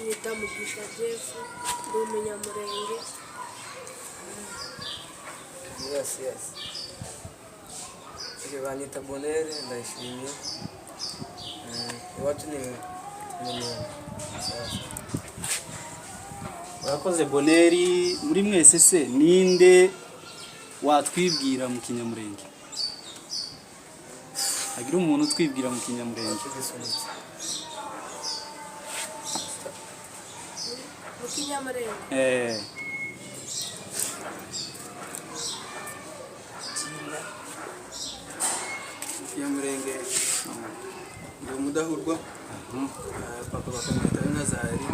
nyita Mugisha Jeff ndi umunyamurenge. Yes. Banyita Bonere ndayishimiye. Iwacu ni Minembwe. Urakoze Boneri. Muri mwese se ninde watwibwira mu kinyamurenge? Hagira umuntu twibwira mu kinyamurenge. Mu kinyamurenge Kinyamurenge ndi umudahurwa. Papa bakamwita Nazari.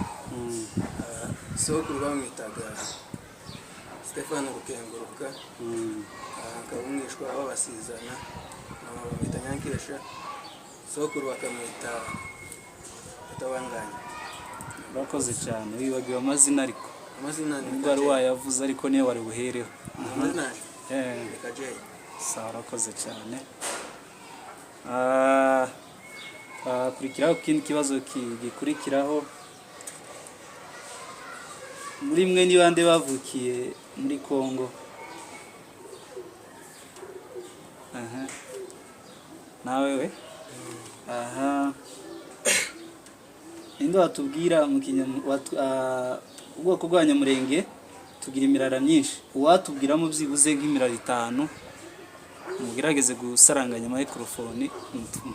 Sokuru bamwitaga Stefano Rukenguruka. Akaba umwishwa w'abasizana. Mama bamwita Nyankesha. Sokuru bakamwita Tabanganya. Urakoze cyane. Wibagiwe amazina ariko. Amazina ni Ubwo ari wayavuze ariko niyo wari buhereho. Amazina ni Kajay. Sawa, urakoze cyane. Kurikiraho ikindi kibazo gikurikiraho. Muri mwe ni bande bavukiye muri Kongo? Nawe we? Ninde watubwira mu ubwoko bw'abanyamurenge tugira imirara myinshi. Uwatubwiramo byibuze nk'imirara 5. Mugerageze gusaranganya microphone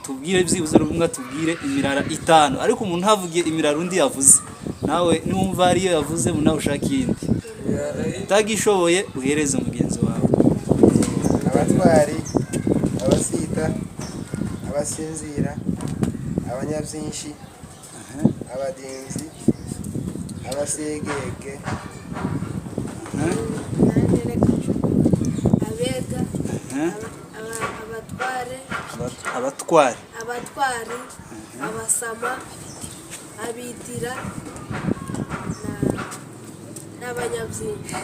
tubwire byibuze rumwe tubwire imirara 5 ariko umuntu havugiye imirara undi yavuze. Nawe niwumva ariyo yavuze munawe ushaka iyindi. Utagishoboye uhereze mugenzi wawe. Abatwari, abasita, abasinzira, abanyabyinshi, abadinzi, abasegege, abega, abatwari, abasama, abitira n'abanyabyinshi.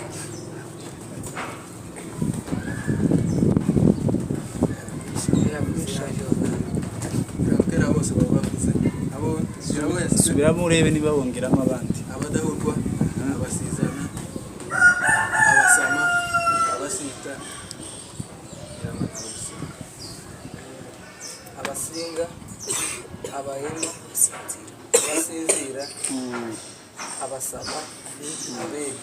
Subiramo urebe niba bongeramo abandi. Abadahurwa, abasizana, abasama, abasita, abasinga, abahema, abasinzira, abasama, abega.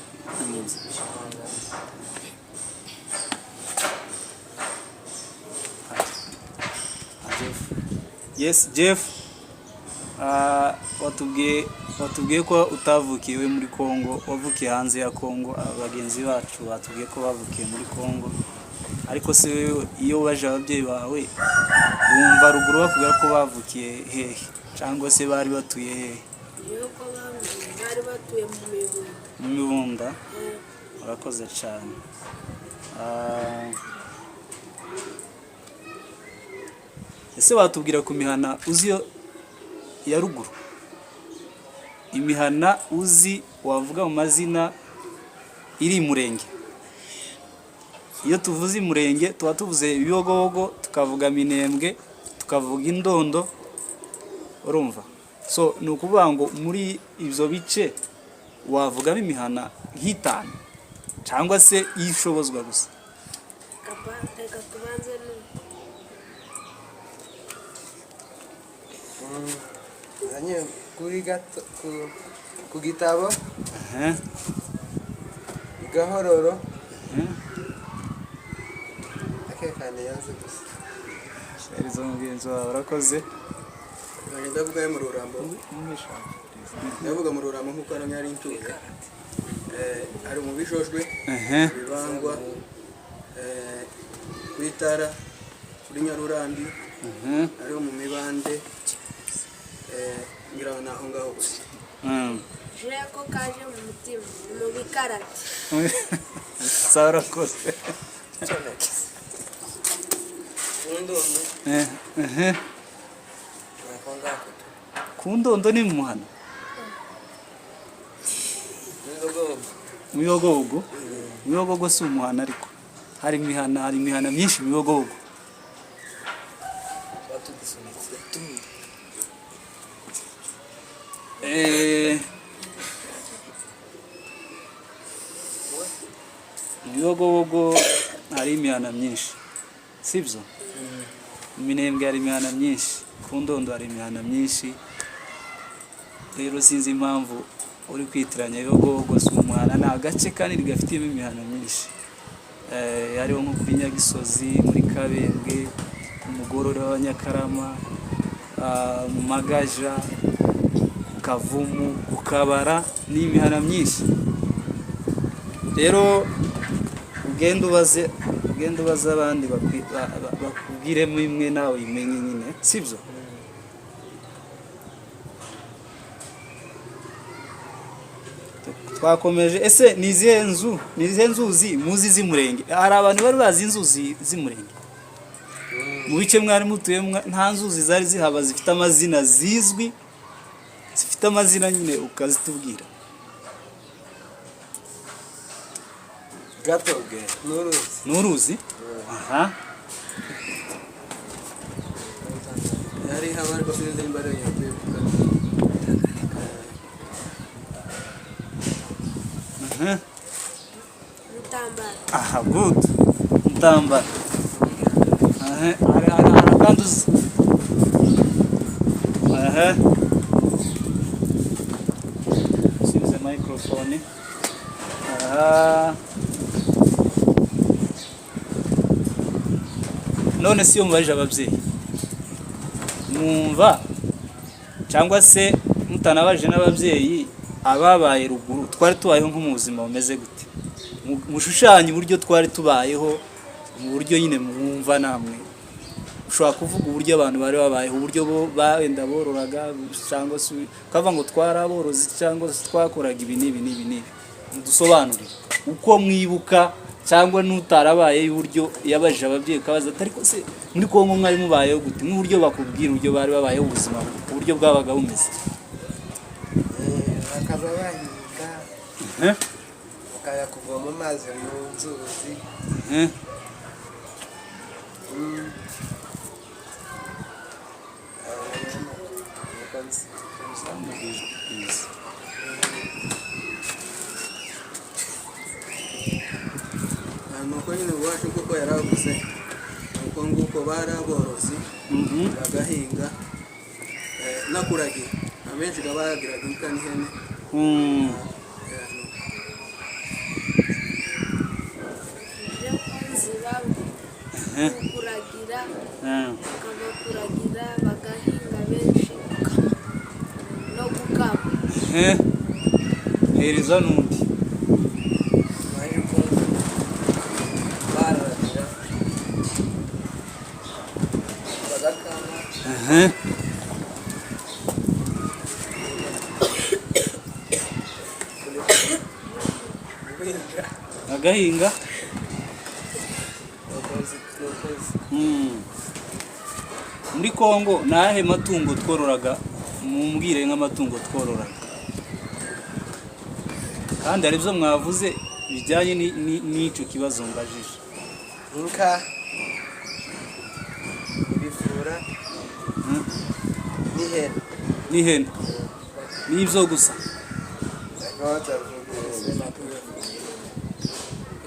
Yes, Jeff. Watubwiye ko utavukiwe muri Kongo, wavukiye hanze ya Kongo. Abagenzi bacu batubwiye ko bavukiye muri Kongo. Ariko se wewe iyo baje ababyeyi bawe bumva ruguru bakubwira ko bavukiye hehe cyangwa se bari batuye hehe? Yuko bari batuye mu Mibunda. Urakoze cyane. Ese watubwira ku mihana uzi ya ruguru? Imihana uzi wavuga mu mazina iri murenge. Iyo tuvuze imurenge tuba tuvuze Ibiyogobogo, tukavuga Minembwe, tukavuga Indondo. Urumva? So ni ukuvuga ngo muri ibyo bice wavugamo imihana nk'itanu cyangwa se yishobozwa gusa. Reka tubanze kuri gato ku gitabo Gahororo akekane yanze gusa. Sharizo mugenzi wawe urakoze. Ndavuga mu Rurambo. Ndavuga mu Rurambo nkuko ari intuye. Ari mu Bishojwe, Bibangwa, kwitara, kuri Nyarurambi, ari mu Mibande, ngira naho ngaho gusa. Jeko kaje mu mutima mu bikarati. Sara kose. Kundondo. Kundondo ni muhana. Miyogogo. Miyogogo si umuhana ariko. Hari imihana myinshi Miyogogo. Ibibogobogo hari imihana myinshi, sibyo? Mu Minembwe hari imihana myinshi, ku Ndondo hari imihana myinshi, rero sinzi impamvu uri kwitiranya Ibibogobogo si umuhana, ni agace kanini gafitemo imihana myinshi. Hariho nko kuri Nyagisozi, muri Kabembwe, Umugorore w'Abanyakarama, mu Magaja, Kavumu, Ukabara, ni imihana myinshi. Rero ugenda ubaze abandi bakubwiremo imwe nawe uyimenye nyine, sibyo? Twakomeje. Ese ni izihe nzuzi muzi z'Umurenge? Hari abantu bari bazi inzuzi z'Umurenge mu bice mwari mutuyemo, nta nzuzi zari zihaba zifite amazina zizwi, zifite amazina nyine ukazitubwira. Gatobwe N'uruzi? Aha. Yari habari ko sinzi imbare yavuye kuka. Aha. Mutambara. Aha, good. Mutambara. Aha, arakanduza. Aha. Sinzi microphone. Aha. None si yo mubajije ababyeyi mwumva, cyangwa se mutanabajije n'ababyeyi ababaye ruguru, twari tubayeho nko mu buzima bumeze gute? Mushushanye uburyo twari tubayeho, mu buryo nyine mwumva namwe. Ushobora kuvuga uburyo abantu bari babayeho, uburyo wenda bororaga, cyangwa se ukavuga ngo twaraborozi, cyangwa se twakoraga ibi n'ibi. Mudusobanurire uko mwibuka, cyangwa n'utarabaye uburyo yabajije ababyeyi kabaza atari ko se muri Kongo mwari mubayeho gute, n'uburyo bakubwira uburyo bari babayeho ubuzima, uburyo bwabaga bumeze. bakaza bahinga bakajya kuvoma amazi mu nzuzi. Nuko nyine iwacu kuko yaravuze nuko nguko bari aborozi bagahinga nakuragira abenshi baragiraga inka n'ihene. Kuragira bagahinga benshi no gukama. Hereza n'undi. Agahinga. Muri Kongo nahe matungo twororaga, mumbwire nk'amatungo twororaga, kandi hari byo mwavuze bijyanye n'ico kibazo mbajije. Inka, ibifura, n'ihene n'ibyo gusa.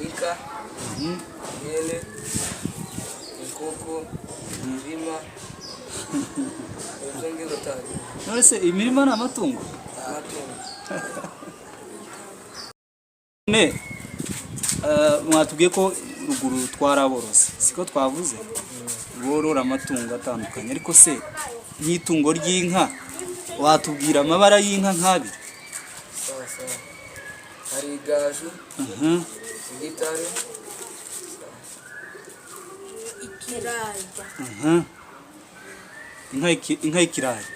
Inka, ihene, inkoko, imirima, ibyo ngibyo tari. None se imirima ni amatungo? Mwatubwiye ko ruguru twaraborozi, siko twavuze borora amatungo atandukanye, ariko se nk'itungo ry'inka watubwira amabara y'inka nk'abiri? Hari igaju, igitare, ikiraya. Inka y'ikiraya.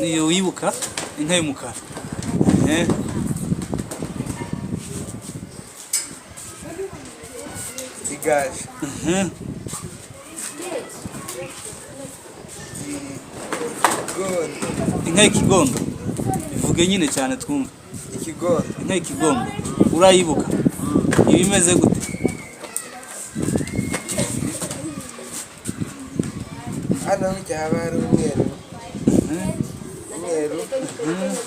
Niyo wibuka inka y'umukara. igaju, inka y'ikigondo. Bivuge nyine cyane twumva. ikigondo, Inka y'ikigondo urayibuka? Iba imeze gute? hajya haba hari umweru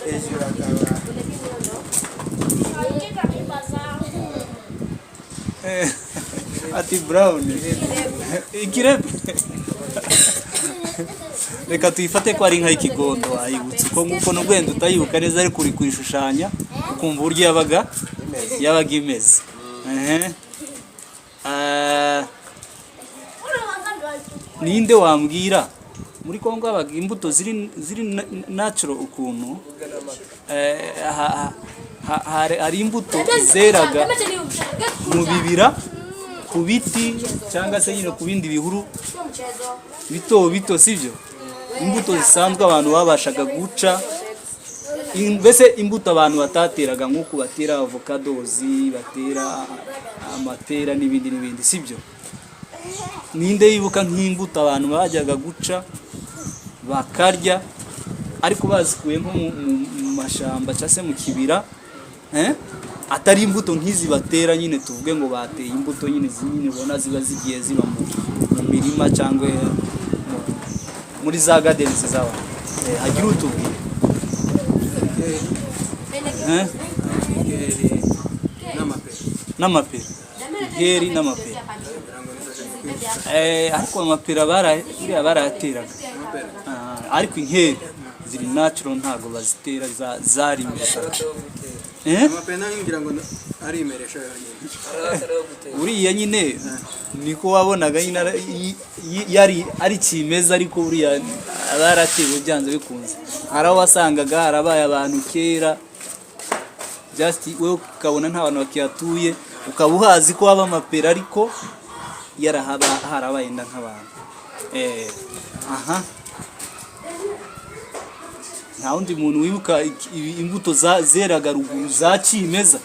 hejuru akaba ati brown ikirebe reka tuyifate ko ari nka ikigondo ayibutse uko nguko n'ugwenda utayibuka neza ariko uri kuyishushanya ukumva uburyo yabaga imeze ninde wambwira muri Kongo habaga imbuto ziri natural ukuntu hari imbuto zeraga mu bibira ku biti cyangwa se nyine ku bindi bihuru bito sibyo imbuto zisanzwe abantu babashaga guca mbese imbuto abantu batateraga nk'uko batera avocadozi batera amapera n'ibindi sibyo ninde yibuka nk'imbuto abantu bajyaga guca bakarya ariko bazikuye nko mu mashamba cyangwa se mu kibira atari imbuto nk'izi batera nyine tuvuge ngo bateye imbuto nyine zinyine ubona ziba zigiye ziba mu mirima cyangwa muri za gardens z'abantu hagira utubwire n'amapera igeri n'amapera ariko amapera barayateraga ariko inkeri ziri natural ntago bazitera zari mbesa amapera ngira ngo ari imeresha uriya nyine niko wabonaga nyine yari ari kimeza ariko uriya baratewe byanze bikunze araho wasangaga harabaye abantu kera just we ukabona nta bantu bakiyatuye ukaba uhazi ko haba amapera ariko harabaye nda nk'abantu aha nta wundi muntu wibuka imbuto zeraga ruguru za kimeza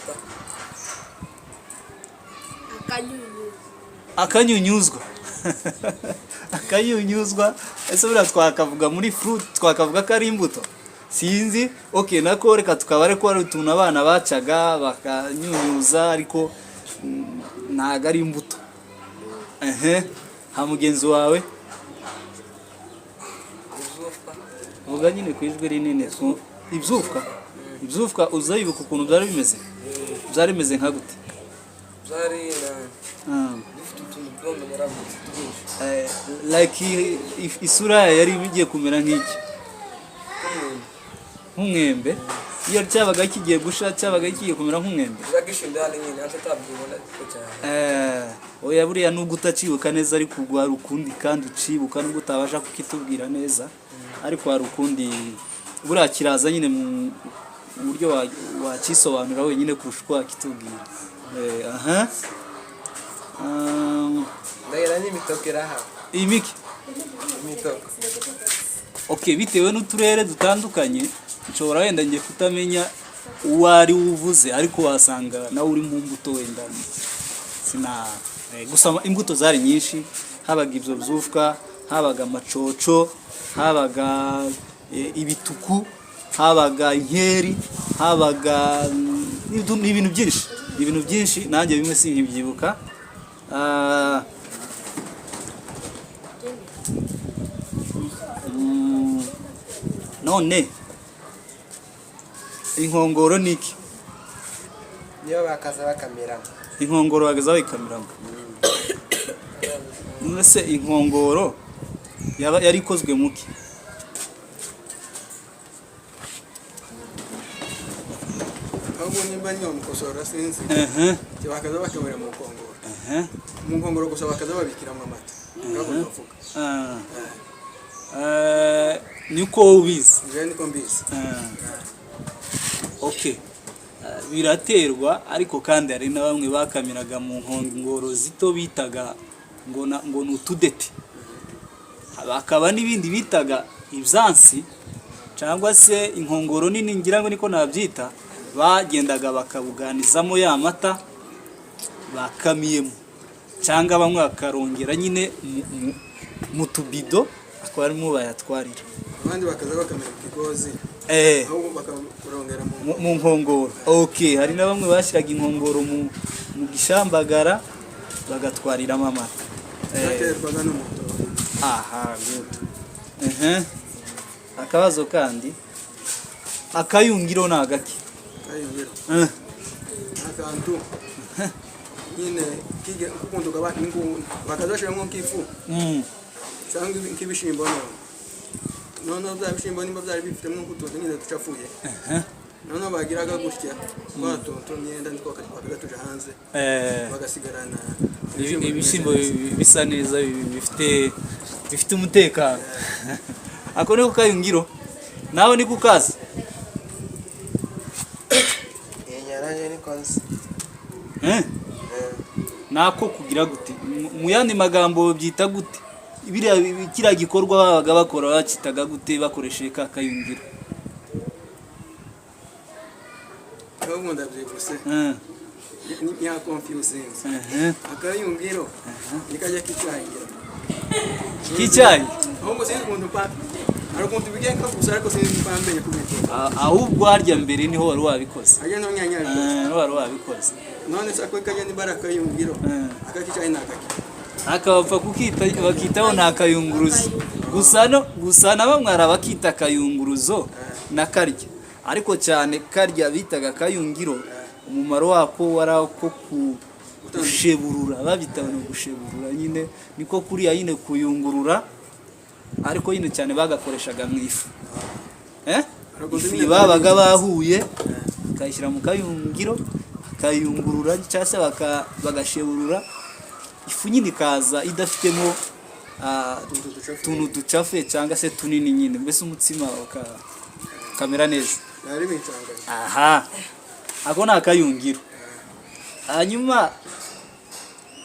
akanyunyuzwa ese buriya twakavuga muri fruit twakavuga ko ari imbuto sinzi okay nako reka tukabare ko ari utuntu abana bacaga bakanyunyuza ariko ntago ari imbuto ha mugenzi wawe vuga nyine ku ijwi rinini ibyufwa uzayibuka ukuntu byari bimeze nka gute like isura yari bigiye kumera nk'iki nk'umwembe iyo cyabaga kigiye gusha cyabaga kigiye kumera nk'umwembe oya buriya nubwo utacibuka neza ariko hari ukundi kandi ucibuka nubwo utabasha kukitubwira neza ariko hari ukundi buriya kiraza nyine mu buryo wakisobanura wenyine kurusha uko wakitubwira ndahera n'imitoko iraha imiki imitoko okay bitewe n'uturere dutandukanye nshobora wenda ngiye kutamenya uwo ari uvuze ariko wasanga nawe uri mu mbuto wenda gusa imbuto zari nyinshi habaga ibyo byufwa habaga amacoco habaga ibituku habaga inkeri habaga ibintu byinshi nanjye bimwe sinkibyibuka none inkongoro niki niyo bakaza bakamiramo inkongoro bagaza bayikamiramo none inkongoro yari ikozwe muki ahubwo nimba niyo mukosora sinzi bakaza bakamira mu nkongoro mu nkongoro gusa bakaza babikiramo amata ntabwo bavuga niko ubizi niko mbizi okay biraterwa ariko kandi hari na bamwe bakamiraga mu nkongoro zito bitaga ngo n'utudeti bakaba n'ibindi bitaga ibyansi cyangwa se inkongoro nini ngira ngo niko nabyita bagendaga bakabuganizamo ya mata bakamiyemo cyangwa bamwe bakarongera nyine mu tubido akaba arimo bayatwarira abandi bakaza bakamira ikigozi ahubwo bakarongera mu nkongoro okay hari na bamwe bashyiraga inkongoro mu gishambagara bagatwariramo amata baterwaga n'umuto aha good akabazo kandi akayungiro ni agaki kayungiro akantu nyine kige kukundu gaba ingu bakazashira nko kifu cyangwa nk'ibishimbo none bya bishimbo nimba byari bifite nko kutuntu nyine ducafuye none bagiraga gutya twatonto myenda ndiko bakagatuja hanze bagasigarana ibishimbo bisa neza bifite umutekano ako niko kayungiro nawe ni kukazi Yaranje ni konse. Nako kugira gute mu yandi magambo byita gute ibiriya kira gikorwa babaga bakora bacitaga gute bakoresheje kakayungiro ahubwo ndabyibuse ni ya confusing akayungiro nikajya kicayingira kicyayi ahubwo sinzi kuntu pa arakuntu bigenga gusa ariko sinzi pambenye kubikora ahubwo harya mbere niho wari wabikoze ajya no nyanya wari wabikoze none sako kajya ni baraka yungiro akakicyayi nakaki akabapfa kukita bakitaho nakayunguruzo gusa na bamwe arabakita kayunguruzo nakarya ariko cyane karya bitaga kayungiro umumaro wako warako gusheburura babitaho no gusheburura nyine niko kuri yine kuyungurura ariko yine cyane bagakoreshaga mu ifu ifu babaga bahuye kayishyira mu kayungiro kayungurura cyase bagasheburura ifu nyine kaza idafitemo tuntu ducafe cyangwa se tunini nyine mbese umutsima kamera neza nari bitanga aha ako nakayungiro hanyuma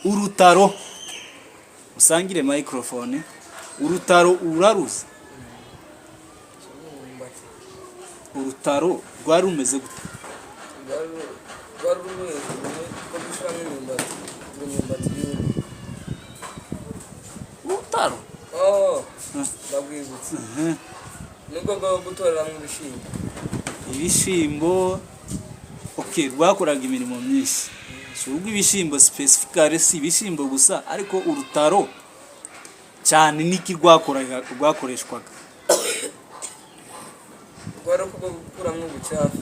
urutaro usangire microphone urutaro uraruza urutaro rwari rumeze gute Rwari rumeze ko bishamo imyumbati urutaro ndabwibutse nubwo bwo gutoreramo ibishimbo rwakoraga imirimo myinshi si urw'ibishimbo specifically si ibishimbo gusa ariko urutaro cyane niki rwakoreshwaga rwari ko gukuramo ubucafu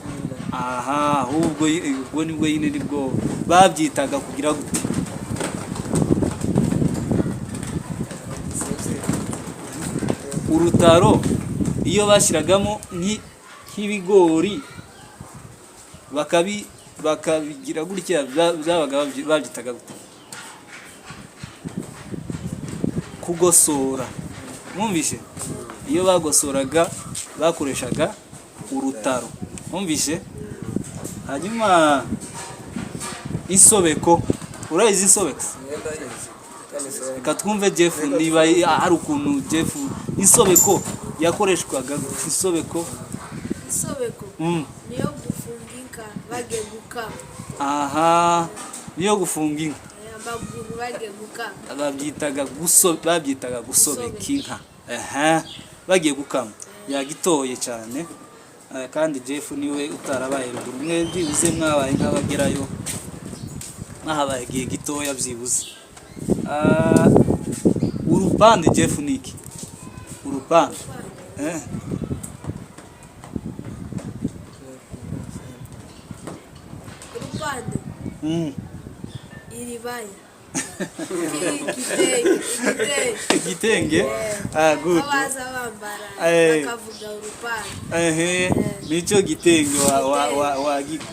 ahubwo ubwo nibwo yine nibwo babyitaga kugira gute urutaro iyo bashyiragamo nk'ibigori bakabigira gutya byabaga babyitaga gute kugosora mwumvishe iyo bagosoraga bakoreshaga urutaro mwumvishe hanyuma insobeko urayizi insobeko reka twumve Jeff niba hari ukuntu Jeff insobeko yakoreshwaga insobeko niyo gufunga inka bagiye gukama niyo gufunga inka amaguru bagiye gukama babyitaga gusobeka inka bagiye gukama yagitoye cyane kandi Jeff niwe utarabaye ruguru mwe byibuze mwabaye nk'abagerayo mwahabaye igihe gitoya byibuze urupande Jeff niki urupande iribaya igitenge good abaza bambara bakavuga urupande nicyo gitenge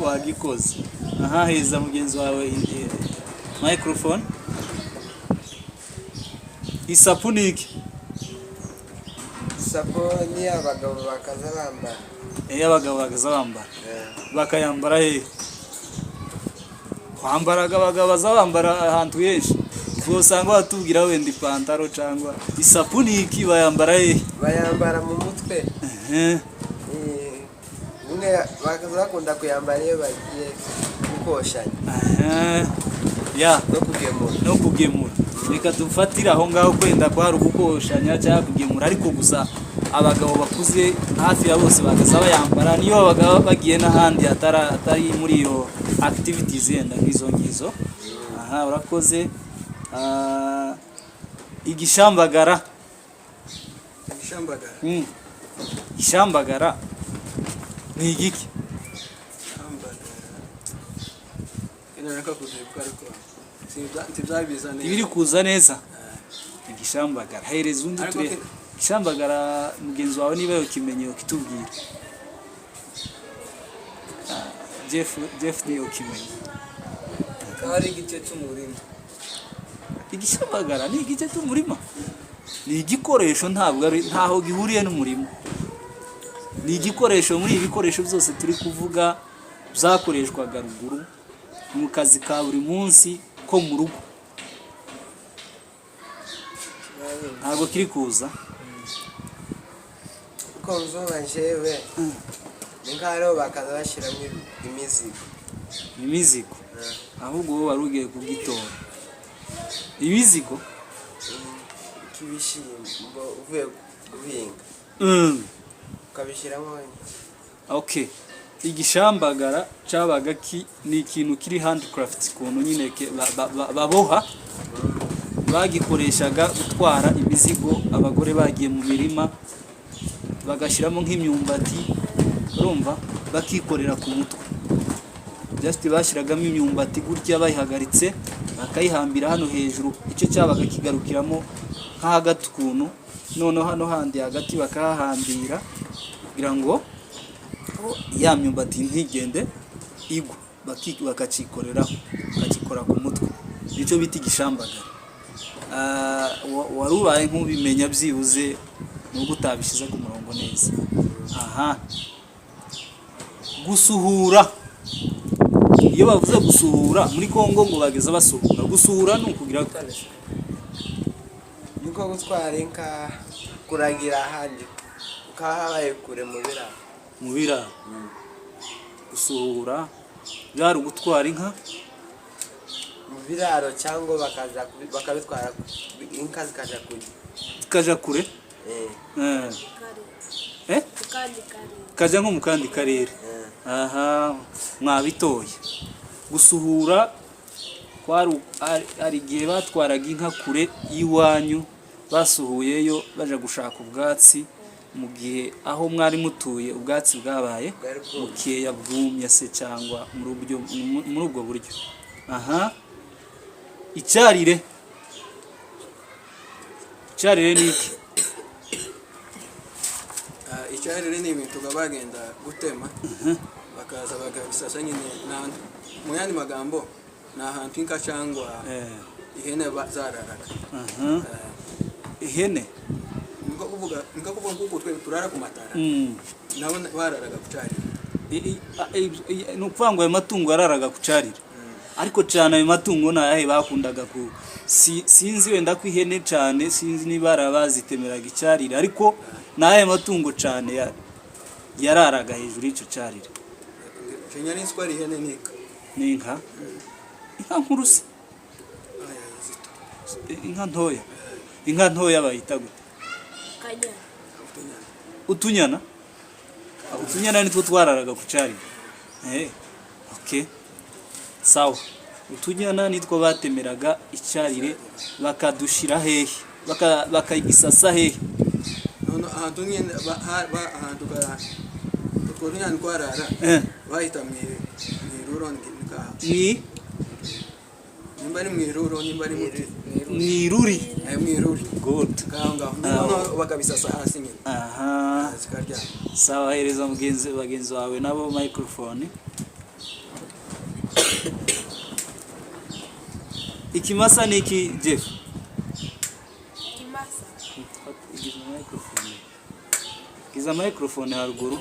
wagikoze heza mugenzi wawe microphone isapu niki isapu ni abagabo bakaza bambara abagabo bakaza bambara bakayambara kwambaraga abagabo bazabambara ahantu henshi usanga batubwira wenda ipantaro cyangwa isapu niki bayambara bayambara mu mutwe umwe bakaza bakunda kuyambara iyo bagiye gukoshanya no kugemura reka dufatire aho ngaho kwenda ko hari ugukoshanya cyangwa kugemura ariko gusa abagabo bakuze hafi ya bose bakaza bayambara niyo abagabo bagiye n'ahandi atari muri iyo activities yenda nk'izo ngizo urakoze igishambagara Igishambagara. Igishambagara ni igiki? Inaraka kuzibuka ariko sibyabiza neza. Ibiri kuza neza. Igishambagara. Hereza undi Ariko ture. Igishambagara mugenzi wawe niba yokimenye ukitubwira. Jeff ni yokimenye. Kari igice cy'umurima. Igishambagara ni igice cy'umurima. Ni igikoresho ntabwo ari ntaho gihuriye n'umurimo. Ni igikoresho muri ibikoresho byose turi kuvuga byakoreshwaga ruguru mu kazi ka buri munsi ko mu rugo. Ntabwo kiri kuza. Uko nzoba jewe ninkaro bakaza bashiramo imizigo. Imizigo. Ahubwo wowe wari ugiye kugitora. Ibizigo Kibishimbo uvuye guhinga. Ukabishiramo. Okay. Igishambagara cabaga ni ikintu kiri handcraft kuntu nyine baboha bagikoreshaga gutwara imizigo abagore bagiye mu mirima bagashiramo nk'imyumbati urumva bakikorera ku mutwe. Just bashiragamo imyumbati gutya bayihagaritse bakayihambira hano hejuru icyo cyabaga kigarukiramo nk'ahagati kuntu none hano handi hagati bakahambira kugira ngo ya myumbati ntigende igwa bakacikoreraho bakakikora ku mutwe nicyo bita igishambagara. Warubaye nk'ubimenya byibuze nubwo utabishize ku murongo neza. Aha gusuhura. Iyo bavuze gusuhura muri Kongo ngo bageza basuhura. Gusuhura ni ukugira Niko gutwara inka kuragira ahandi ukahabaye kure mu biraro. mu biraro. Gusuhura byari ugutwara inka mu biraro cyangwa bakabitwara inka zikaja kure. Kaja nko mu kandi karere. Aha mwabitoye. Gusuhura ari igihe batwaraga inka kure y'iwanyu basuhuyeyo baje gushaka ubwatsi mu gihe aho mwari mutuye ubwatsi bwabaye bukeya bwumye se cyangwa muri ubwo buryo. Aha icyarire ni iki? Icyarire ni ibintu bagenda gutema bakaza bakabisasa nyine mu yandi magambo ni ahantu inka cyangwa ihene zararaga. Ihene niko kuvuga nkuko twe turara ku matara nabo bararaga ku cyarire. Ni ukuvuga ngo ayo matungo yararaga ku cyarire ariko cyane ayo matungo nayahe bakundaga ku sinzi wenda ko ihene cyane sinzi niba bazitemeraga icyarire ariko nayahe matungo cyane yararaga hejuru y'icyo cyarire. Kenya ni square ihene ni inka nkuru se inka ntoya bayita gute? Utunyana nitwo twararaga ku cyarire. Okay sawa. Utunyana nitwo batemeraga icyarire bakadushira hehe bakagisasa hehe? None ahantu nyine ahantu tunyana kwarara bahita mwiruro nimba ari mwiruro nimba ari muti mwiruri mwiruri good kanga bakabisasa hasi nyine. Aha sawa. Hereza bagenzi wawe nabo microphone. Ikimasa ni iki Jeff? Giza microphone haruguru.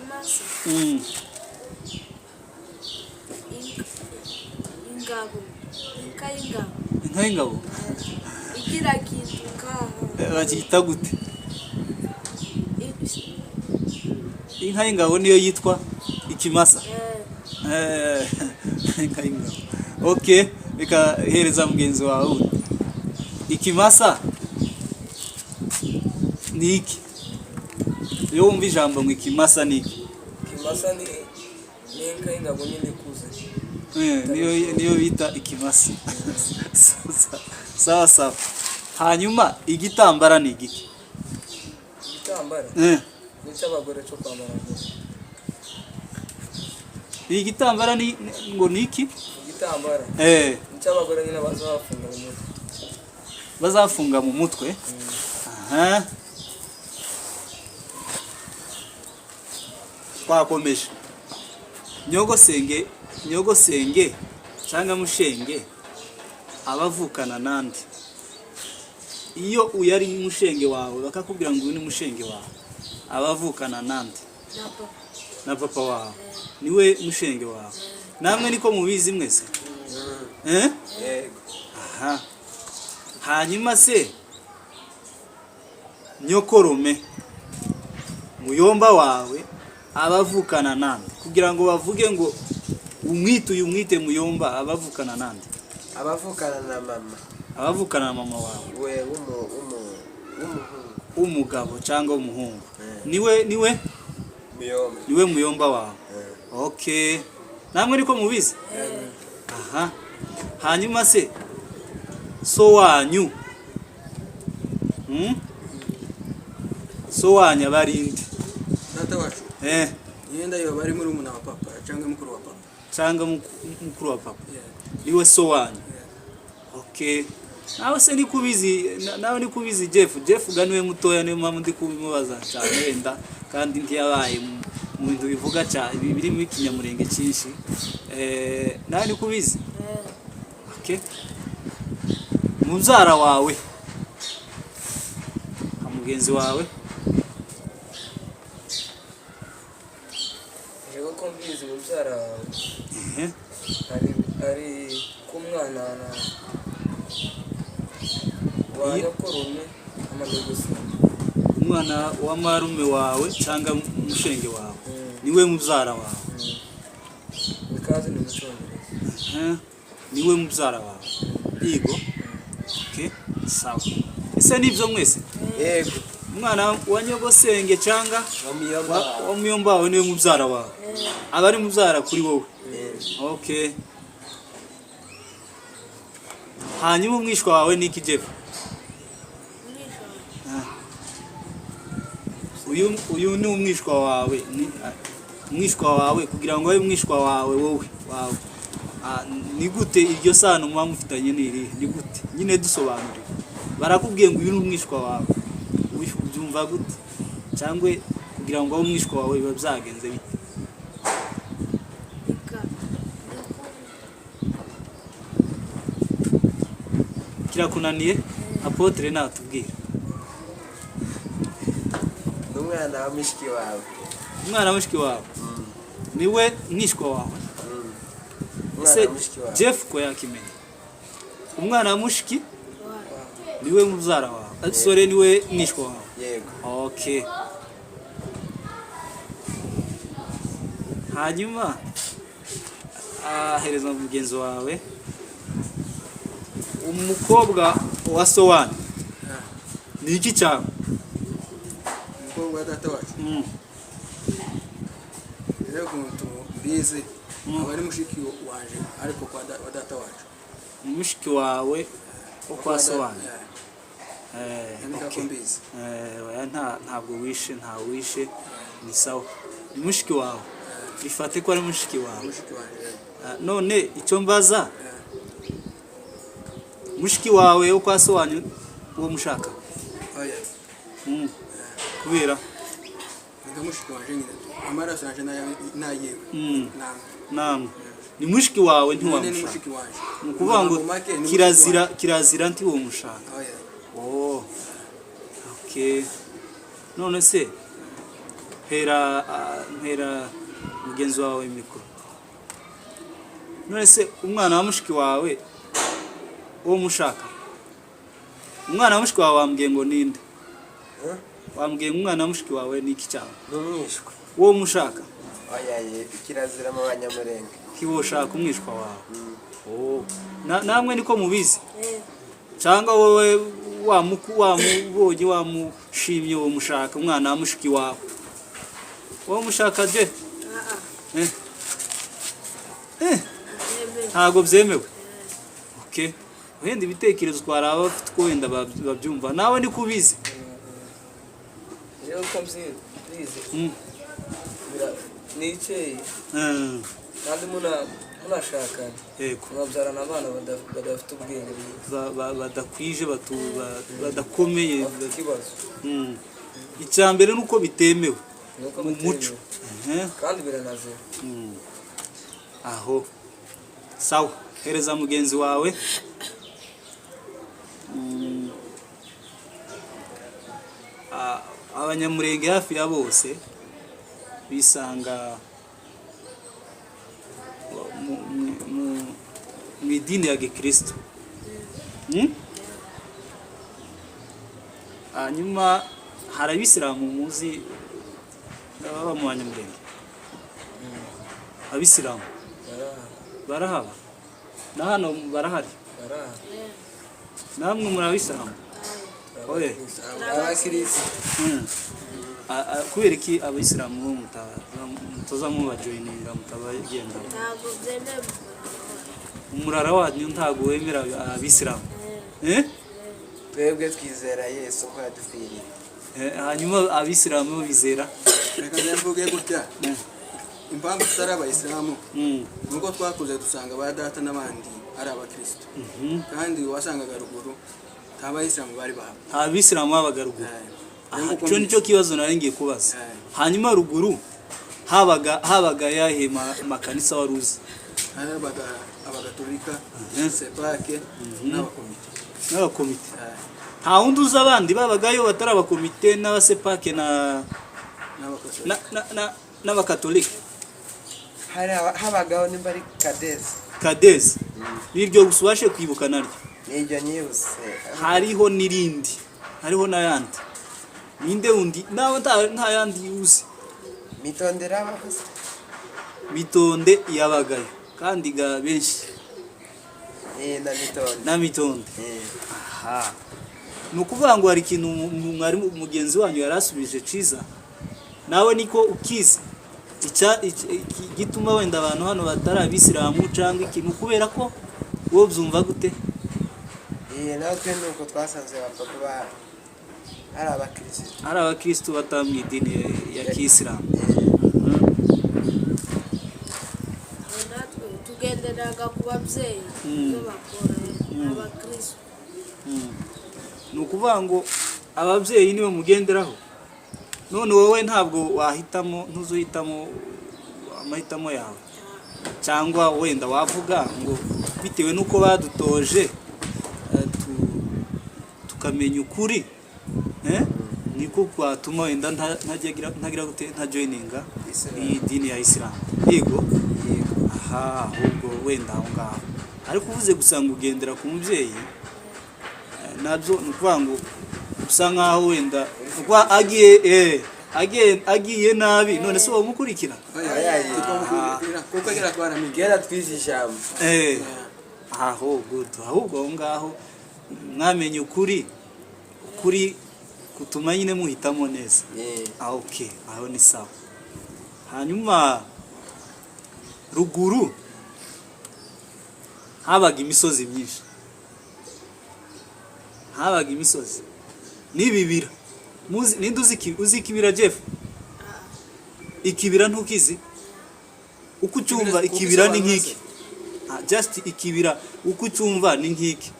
Inka y'ingabo igira kintu ngaha bakita gute? Inka y'ingabo niyo yitwa ikimasa. Inka y'ingabo. Okay, reka hereza mugenzi wawe. Ikimasa ni iki? Iyo wumva ijambo ngo ikimasa ni iki? Ikimasa ni inka y'ingabo nyine kuze. Niyo bita ikimasa. Sawa. Hanyuma igitambara ni igiki? igitambara n'icy'abagore cyo kwambara. Iyi gitambara ni ngo niki? Igitambara n'icy'abagore nyine bazafunga mu mutwe. Bazafunga mu mutwe. Aha. Twakomeje. Nyogosenge cyangwa mushenge abavukana nandi. Iyo uyari mushenge wawe bakakubwira ngo uyu ni mushenge wawe abavukana nandi na papa wawe niwe mushenge wawe. Namwe niko mubizi mwese? Yego. Aha. Hanyuma se nyokorome muyomba wawe abavukana nandi kugira ngo bavuge ngo umwite muyomba abavukana nandi? Abavukana na mama. Abavukana na mama wawe. We umugabo cyangwa umuhungu. Niwe muyomba. Niwe muyomba wawe. Okay. Namwe niko mubizi? Aha. Hanyuma se so wanyu. So wanya barindi. Data wacu. Yenda yo bari muri umuna wa papa cyangwa mukuru wa papa. Cyangwa mukuru wa papa. Niwe so wanyu. Okay. Nawe se ni kubizi Jeff ganiwe mutoya niyo mpamvu ndi kubimubaza cyane wenda kandi ntiyabaye mu bintu bivuga cyane biri mu kinyamurenge cyinshi. Nawe ni kubizi? Okay. Muzara wawe mugenzi wawe yego ko mbizi mubyara wawe. Ari kumwana wa nyokorume umwana wa marume wawe cyangwa mushenge wawe niwe mubyara wawe. Bikaze ni mucyongereza. Niwe mubyara wawe. Yego. Okay. Sawa. Ese nibyo mwese? Yego. Umwana wa nyogosenge cyangwa wa muyomba wawe niwe mubyara wawe. Abari mubyara kuri wowe. Okay. Hanyuma umwishwa wawe niki Jeff? Uyu ni umwishwa wawe. Umwishwa wawe kugira ngo abe umwishwa wawe wowe. Wawe. Ni gute iryo sano muba mufitanye n'iri? Ni gute? Nyine dusobanurire. Barakubwiye ngo uyu ni umwishwa wawe. Ubyumva gute? Cyangwa kugira ngo abe umwishwa wawe biba byagenze bite? Kirakunaniye? Apotre natubwira. Umwana wa mushiki wawe. Umwana wa mushiki wawe. Niwe mwishwa wawe. Se Jeff ko yakimenya. Umwana wa mushiki niwe mubyara wawe. Sore niwe mwishwa wawe. Yego. Okay. Hanyuma hereza mugenzi wawe umukobwa wa Sowani. Ni iki cyane? Umukobwa wa data wacu. Rero kuntu bize abari mushiki wanje ariko kwa data wacu. Mushiki wawe kwa Sowani. Okay. Ntabwo wishe ni sawa. Mushiki wawe. Bifate ko ari mushiki wawe. Mushiki wanje. None icyo mbaza mushiki wawe kwa Sowani uwo mushaka? Oya. Kubera Nga mushiki wanje nyine amaraso yanje nayewe. Namwe. Ni mushiki wawe ntiwamushaka. Ni mushiki wanje. Nukuvuga ngo kirazira nti uwo mushaka. Oya. Oh. Okay. None se mpera mugenzi wawe mikoro. None se umwana wa mushiki wawe uwo mushaka? Umwana wa mushiki wawe wambwiye ngo ninde? Wambwiye umwana wa mushiki wawe niki cyane? N'umwishwa. Uwo mushaka? Oya kirazira mu banyamurenge. Kiboshaka umwishwa wawe. Oh. Namwe niko mubizi? Cyangwa wowe wamubonye wamushimye uwo mushaka umwana wa mushiki wawe? Uwo mushaka je? Ntago byemewe. Okay. Wenda ibitekerezo twaraba bafite ko wenda babyumva. Nawe ni kubizi? Rero nuko mbizi niceye kandi munashakana yego mwabyarana abana badafite ubwenge badakwije badakomeye ikibazo icya mbere nuko bitemewe mu muco kandi biranazira aho sawa hereza mugenzi wawe abanyamurenge hafi ya bose bisanga mu idini ya gikristo hanyuma hari abisilamu muzi baba mu banyamurenge abisilamu barahaba na hano barahari namwe muri abisilamu oye abakirisi kubera iki abisilamu bo mutoza mubajoyininga mutabagenda ntabwo byemewe umurara wanyu ntabwo wemera abisilamu twebwe twizera Yesu ko yadupfiriye hanyuma abisilamu bo bizera reka mvuge gutya impamvu tutari abayisilamu nuko twakuze dusanga ba data n'abandi ari abakristo kandi wasangaga ruguru nta bayisilamu bari bahaba nta bisilamu babaga ruguru icyo nicyo kibazo nari ngiye kubaza hanyuma ruguru habaga yahe makanisa wari uzi habaga abagatolika sepake n'abakomite nta wundi uzi abandi babagayo batari abakomite n'abasepake n'abakatolika habagaho nimba ari kadezi n'iryo gusa ubashe kwibuka naryo n'iryo nyibuse hariho n'irindi hariho n'ayandi ninde wundi nawe nta yandi uzi mitonde yabagayo kandi ga benshi na mitonde aha nukuvuga ngo hari ikintu mwari mugenzi wanyu yarasubije ciza nawe niko ukizi gituma wenda abantu hano batari abisilamu cyangwa ikintu kubera ko wowe byumva gute natwe nuko twasanze bapapa ari abakristo batamwe idini ya kisilamu natwe tugenderaga ku babyeyi ibyo bakora abakristo ni ukuvuga ngo ababyeyi nibo mugenderaho none wowe ntabwo wahitamo ntuzuhitamo amahitamo yawe cyangwa wenda wavuga ngo bitewe n'uko badutoje tukamenya ukuri niko kwatuma wenda ntagira gute nta joininga iyi dini ya isilamu yego aha ahubwo wenda aho ngaho ariko uvuze gusanga ugendera ku mubyeyi nabyo ni ukuvuga ngo usa nkaho wenda agiye nabi none se wamukurikira kuko agira gera twize ijambo ahubwo aho ngaho mwamenye ukuri kutuma nyine muhitamo neza okay aho ni sawa hanyuma ruguru habaga imisozi myinshi n'ibibira muzi ninde uzi ikibira Jeff ikibira ntukizi uko ucyumva ikibira ni nkiki just ikibira uko ucyumva ni nkiki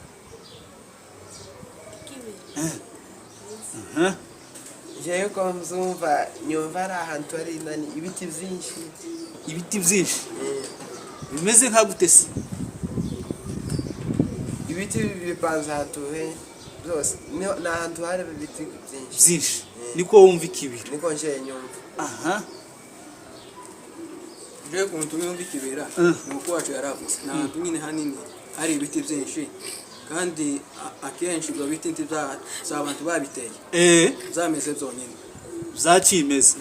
jewe ko mzumva nyumva ari ahantu hari ibiti byinshi bimeze nka gute se ibiti bipanze ahantu byose ni ahantu hari ibiti byinshi niko wumva ikibira niko nje nyumva je kuntu yumva ikibira nuko wacu yaravuze na ahantu nyine hanini hari ibiti byinshi kandi akenshi ibyo biti by'abantu babiteye zameze byonyine byakimeze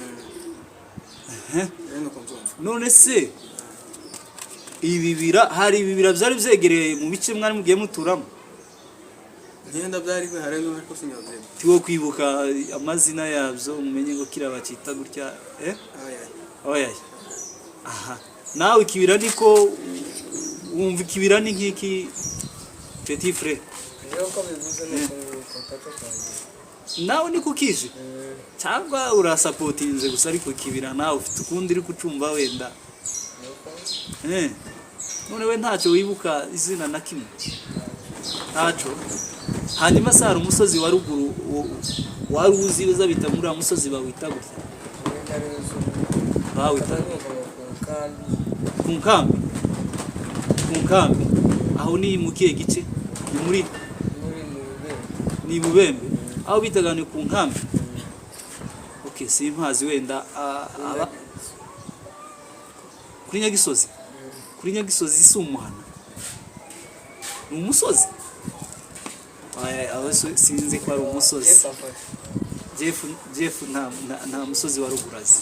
none se ibibira hari ibibira byari byegereye mu bice mwari mugiye muturamo ngenda byari bihari n'uko sinyoze tiwo kwibuka amazina yabyo umenye ngo kirabacita gutya oya aha nawe ikibira niko wumva ikibira ni nkiki petit frère rero ko bivuze nuko nawe ni kukizi cyangwa urasapotinze gusa ariko kibira nawe ufite ukundi uri kucumva wenda none we ntacyo wibuka izina na kimwe ntacyo hanyuma se hari umusozi wa ruguru wari uzi uza bita muri wa musozi bawita gutya bawita ku nkambi aho ni mu kihe gice ni muri ni Bubembe aho bitaga ni ku nkambi. Okay, simpazi wenda kuri Nyagisozi si umuhana ni umusozi sinzi ko ari umusozi Jeff nta musozi wa rugurazi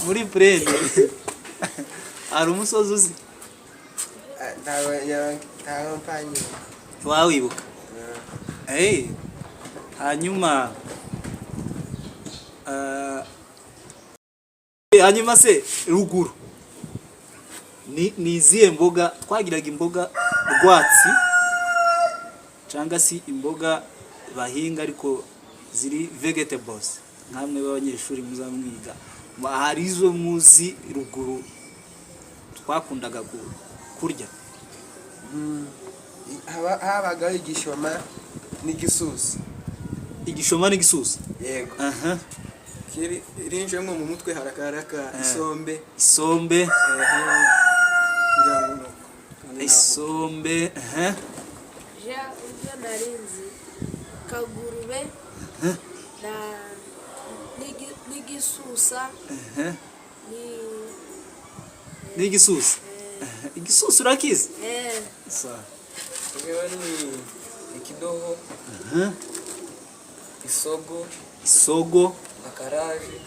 muri Prene ari umusozi uzi wawibuka hanyuma se ruguru ni izihe mboga twagiraga imboga rwatsi cyangwa si imboga bahinga ariko ziri vegetables nkamwe b'abanyeshuri muzamwiga hari izo muzi ruguru twakundaga kurya habagaho igishoma n'igisusa yego rinjemo mu mutwe harakaraka isombe ibyo narinzi kagurube n'igisusa igisusa urakizi ngewe ni ikidoho isogo akaraje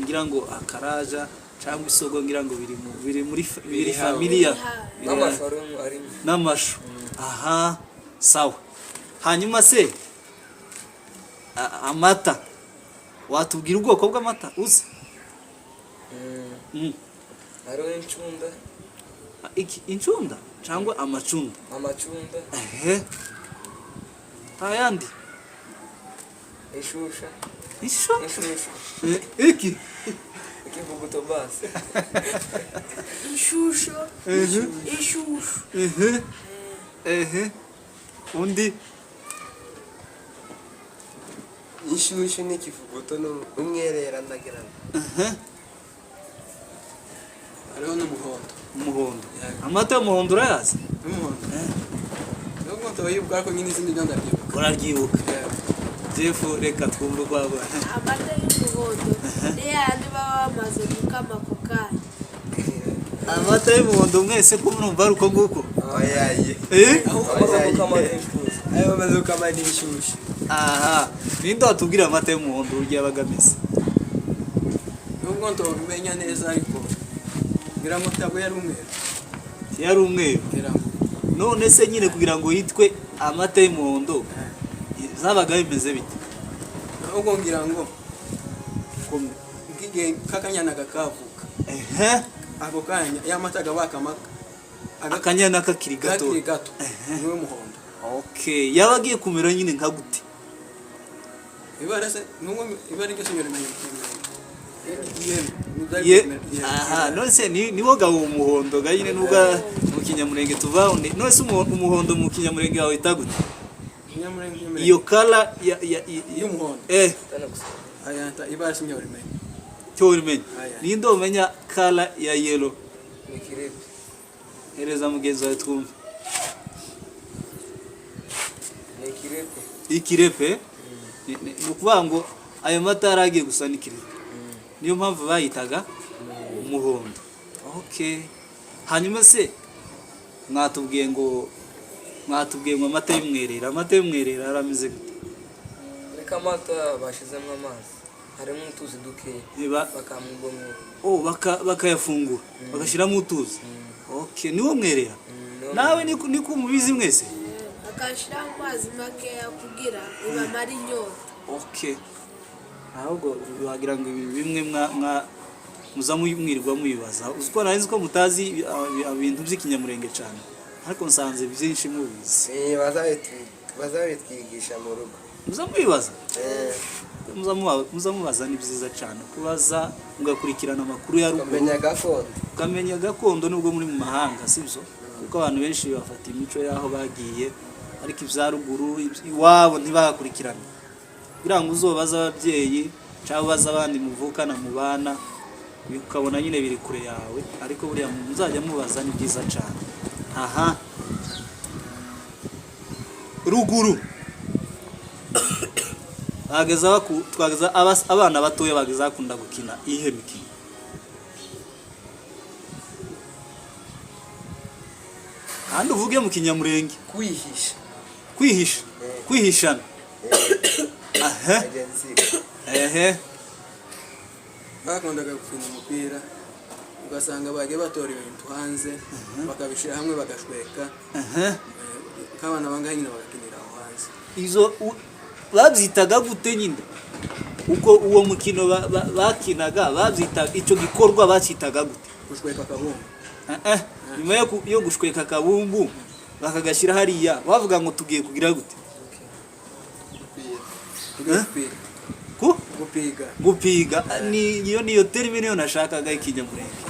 ngira ngo akaraja cyangwa isogo ngira ngo biri familia n'amashu aha sawa. Hanyuma se amata watubwira ubwoko bw'amata uzi? Hariho incunda cyangwa amacunda? Amacunda. Ayandi? Ishusha. Iki? Ikivuguto basi. Ishusho. Undi? Ishusho n'ikivuguto n'umwerera ndagirana. Hariho n'umuhondo. Amata y'umuhondo urayazi? N'umuhondo. Nubwo ntawibuka ko nyine izindi byo ndabyibuka. Urabyibuka. Jeff reka twumve kwabo. Amata y'umuhondo ni yandi baba bamaze gukama ako kanya. Amata y'umuhondo mwese ko murumva ari uko nguko? Oyaye. Ayo bamaze gukama n'ishusho. Aha, ninde watubwira amata y'umuhondo urya bagameze? Nubwo ntobimenya neza ariko ngira ngo tabwo yari umweru. Yari umweru. None se nyine kugira ngo yitwe amata y'umuhondo zabaga bimeze bite? Nubwo ngira ngo ngige kakanyana gakavuka. Ako kanya yamata gabakamaka. Akanyana kakiri gato. Niwe muhondo. Okay, yabagiye kumera nyine nka gute? Ibarase nubwo ibari cyo senyora menye. Aha, none se niwo gawo umuhondo ganyine nuga mu Kinyamurenge tuva none se umuhondo mu Kinyamurenge yawe itagute? Iyo kala y'umuhondo. Ayanta ibara senyora menye. Cyorimenye. Nindo menya kala ya yellow. Ikirepe. Hereza mugenzi wawe twumve. Ikirepe? Nukuvuga ngo ayo mata yaragiye gusa n'ikirepe. Niyo mpamvu bayitaga umuhondo. Okay. Hanyuma se mwatubwiye ngo amata y'umwerera arameze gute? Reka amata bashizemo amazi. Harimo utuzi dukeya. Bakamugomera. Bakayafungura. Bagashiramo utuzi. Okay, niwo mwerera. Nawe niko mubizi mwese? Akashira amazi makeya kugira ibamara inyota. Okay. Ahubwo wagira ngo bimwe muza mwirirwa muyibaza. Uziko narinzi ko mutazi ibintu by'Ikinyamurenge cyane. ariko nsanze byinshi mubizi bazabitwigisha mu rugo. muzamubibaza muzamubaza ni byiza cyane kubaza mugakurikirana amakuru ya ruguru ukamenya gakondo nubwo muri mu mahanga sibyo kuko abantu benshi bafata imico yaho bagiye ariko ibya ruguru iwabo ntibakurikirana kugira ngo uzobaza ababyeyi cyangwa baza abandi muvukana mu bana ukabona nyine biri kure yawe ariko buriya muzajya mubaza ni byiza cyane. Aha ruguru twageza abana batoya bageza bakunda gukina ihe mikino kandi uvuge mu kinyamurenge kwihishana bakundaga gukina umupira ugasanga bagiye batora ibintu hanze bakabishyira hamwe bagashweka nk'abana bangahe nyine bagakinira aho hanze. Izo babyitaga gute nyine uko uwo mukino bakinaga babyitaga icyo gikorwa bacyitaga gute? Gushweka akabumbu. Nyuma yo gushweka akabumbu bakagashyira hariya bavuga ngo tugiye kugira gute? Gupiga niyo termine yo nashakaga ikinyamurenge.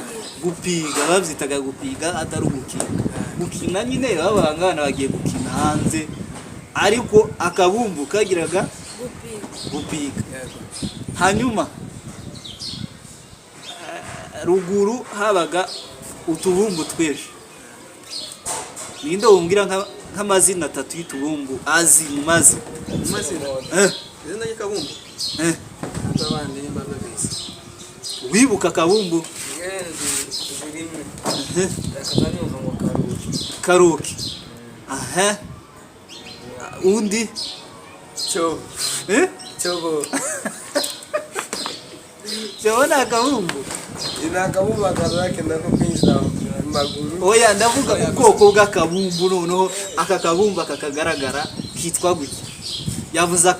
Gupiga babyitaga gupiga atari gukina nyine babangana bagiye gukina hanze ariko akabumbu kagiraga gupiga. Hanyuma ruguru habaga utubumbu twinshi. Ninde wumbwira nk'amazina 3 y'utubumbu azi mu mazi? Izina y'akabumbu abandi nimbaza bise wibuka akabumbu karuki. Undi Chabona akabumbu akabumbu akazakenda ko kwinjira mu maguru. Oya ndavuga ubwoko bw'akabumbu noneho aka kabumbu akagaragara kitwa guki yavuze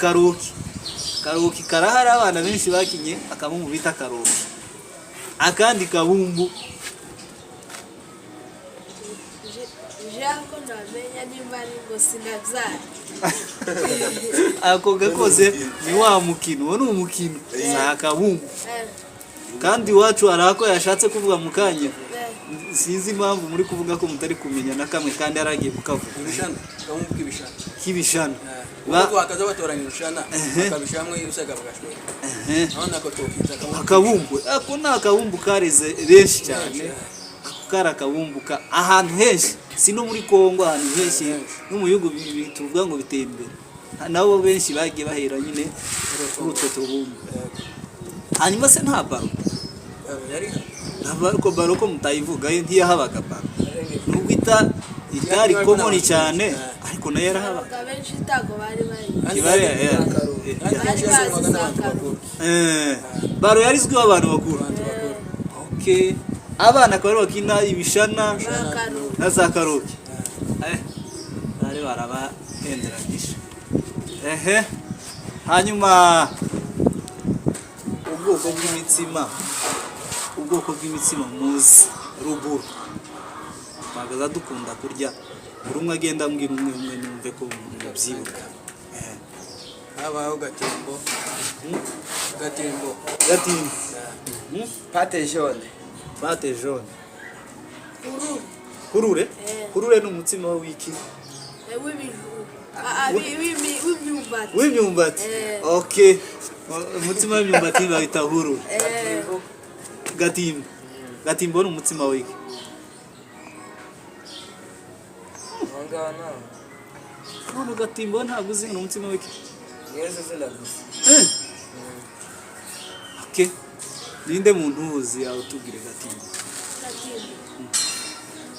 karuki karahari abana benshi bakinye akabumbu bita karuki. Akandi kabumbu Janko ndamenya nimba ari ngo sinabyara ako gakoze ni wa mukino wo umukino za kabumbu kandi wacu arako yashatse kuvuga mukanye sinzi impamvu muri kuvuga ko mutari kumenya na kamwe kandi aragiye kukavuga ibishana kabumbu kibishana bako akaza batoranya ibishana bakabishamwe usega bagashwe none ako tokita kabumbu ako na kabumbu kareze benshi cyane kara kabumbuka ahantu henshi sino muri Kongo ahantu henshi no mu bihugu tuvuga ngo biteye imbere nabo benshi bagiye bahera nyine urutwe tubumbu. Hanyuma se nta baro yari ko baro ko mutayivuga yo ntiyahabaga baro nubwo itari common cyane ariko nayo yarahabaga benshi tago bari baro yarizwe abantu bakuru. Okay abana ko bakina ibishana na za karoki bari barabahenderanyije. Hanyuma ubwoko bw'imitsima muzi ruguru bagaza dukunda kurya buri umwe agenda ambwira umwe numve ko mubyibuka. habaho gatembo pate jaune kurure n'umutsima w'iki w'imyumbati. Okay umutsima w'imyumbati bayita hurure. Gatimbo n'umutsima w'iki none gatimbo ntabwo uzi n'umutsima w'iki Okay ninde muntu uzi aho tubwire gatimbo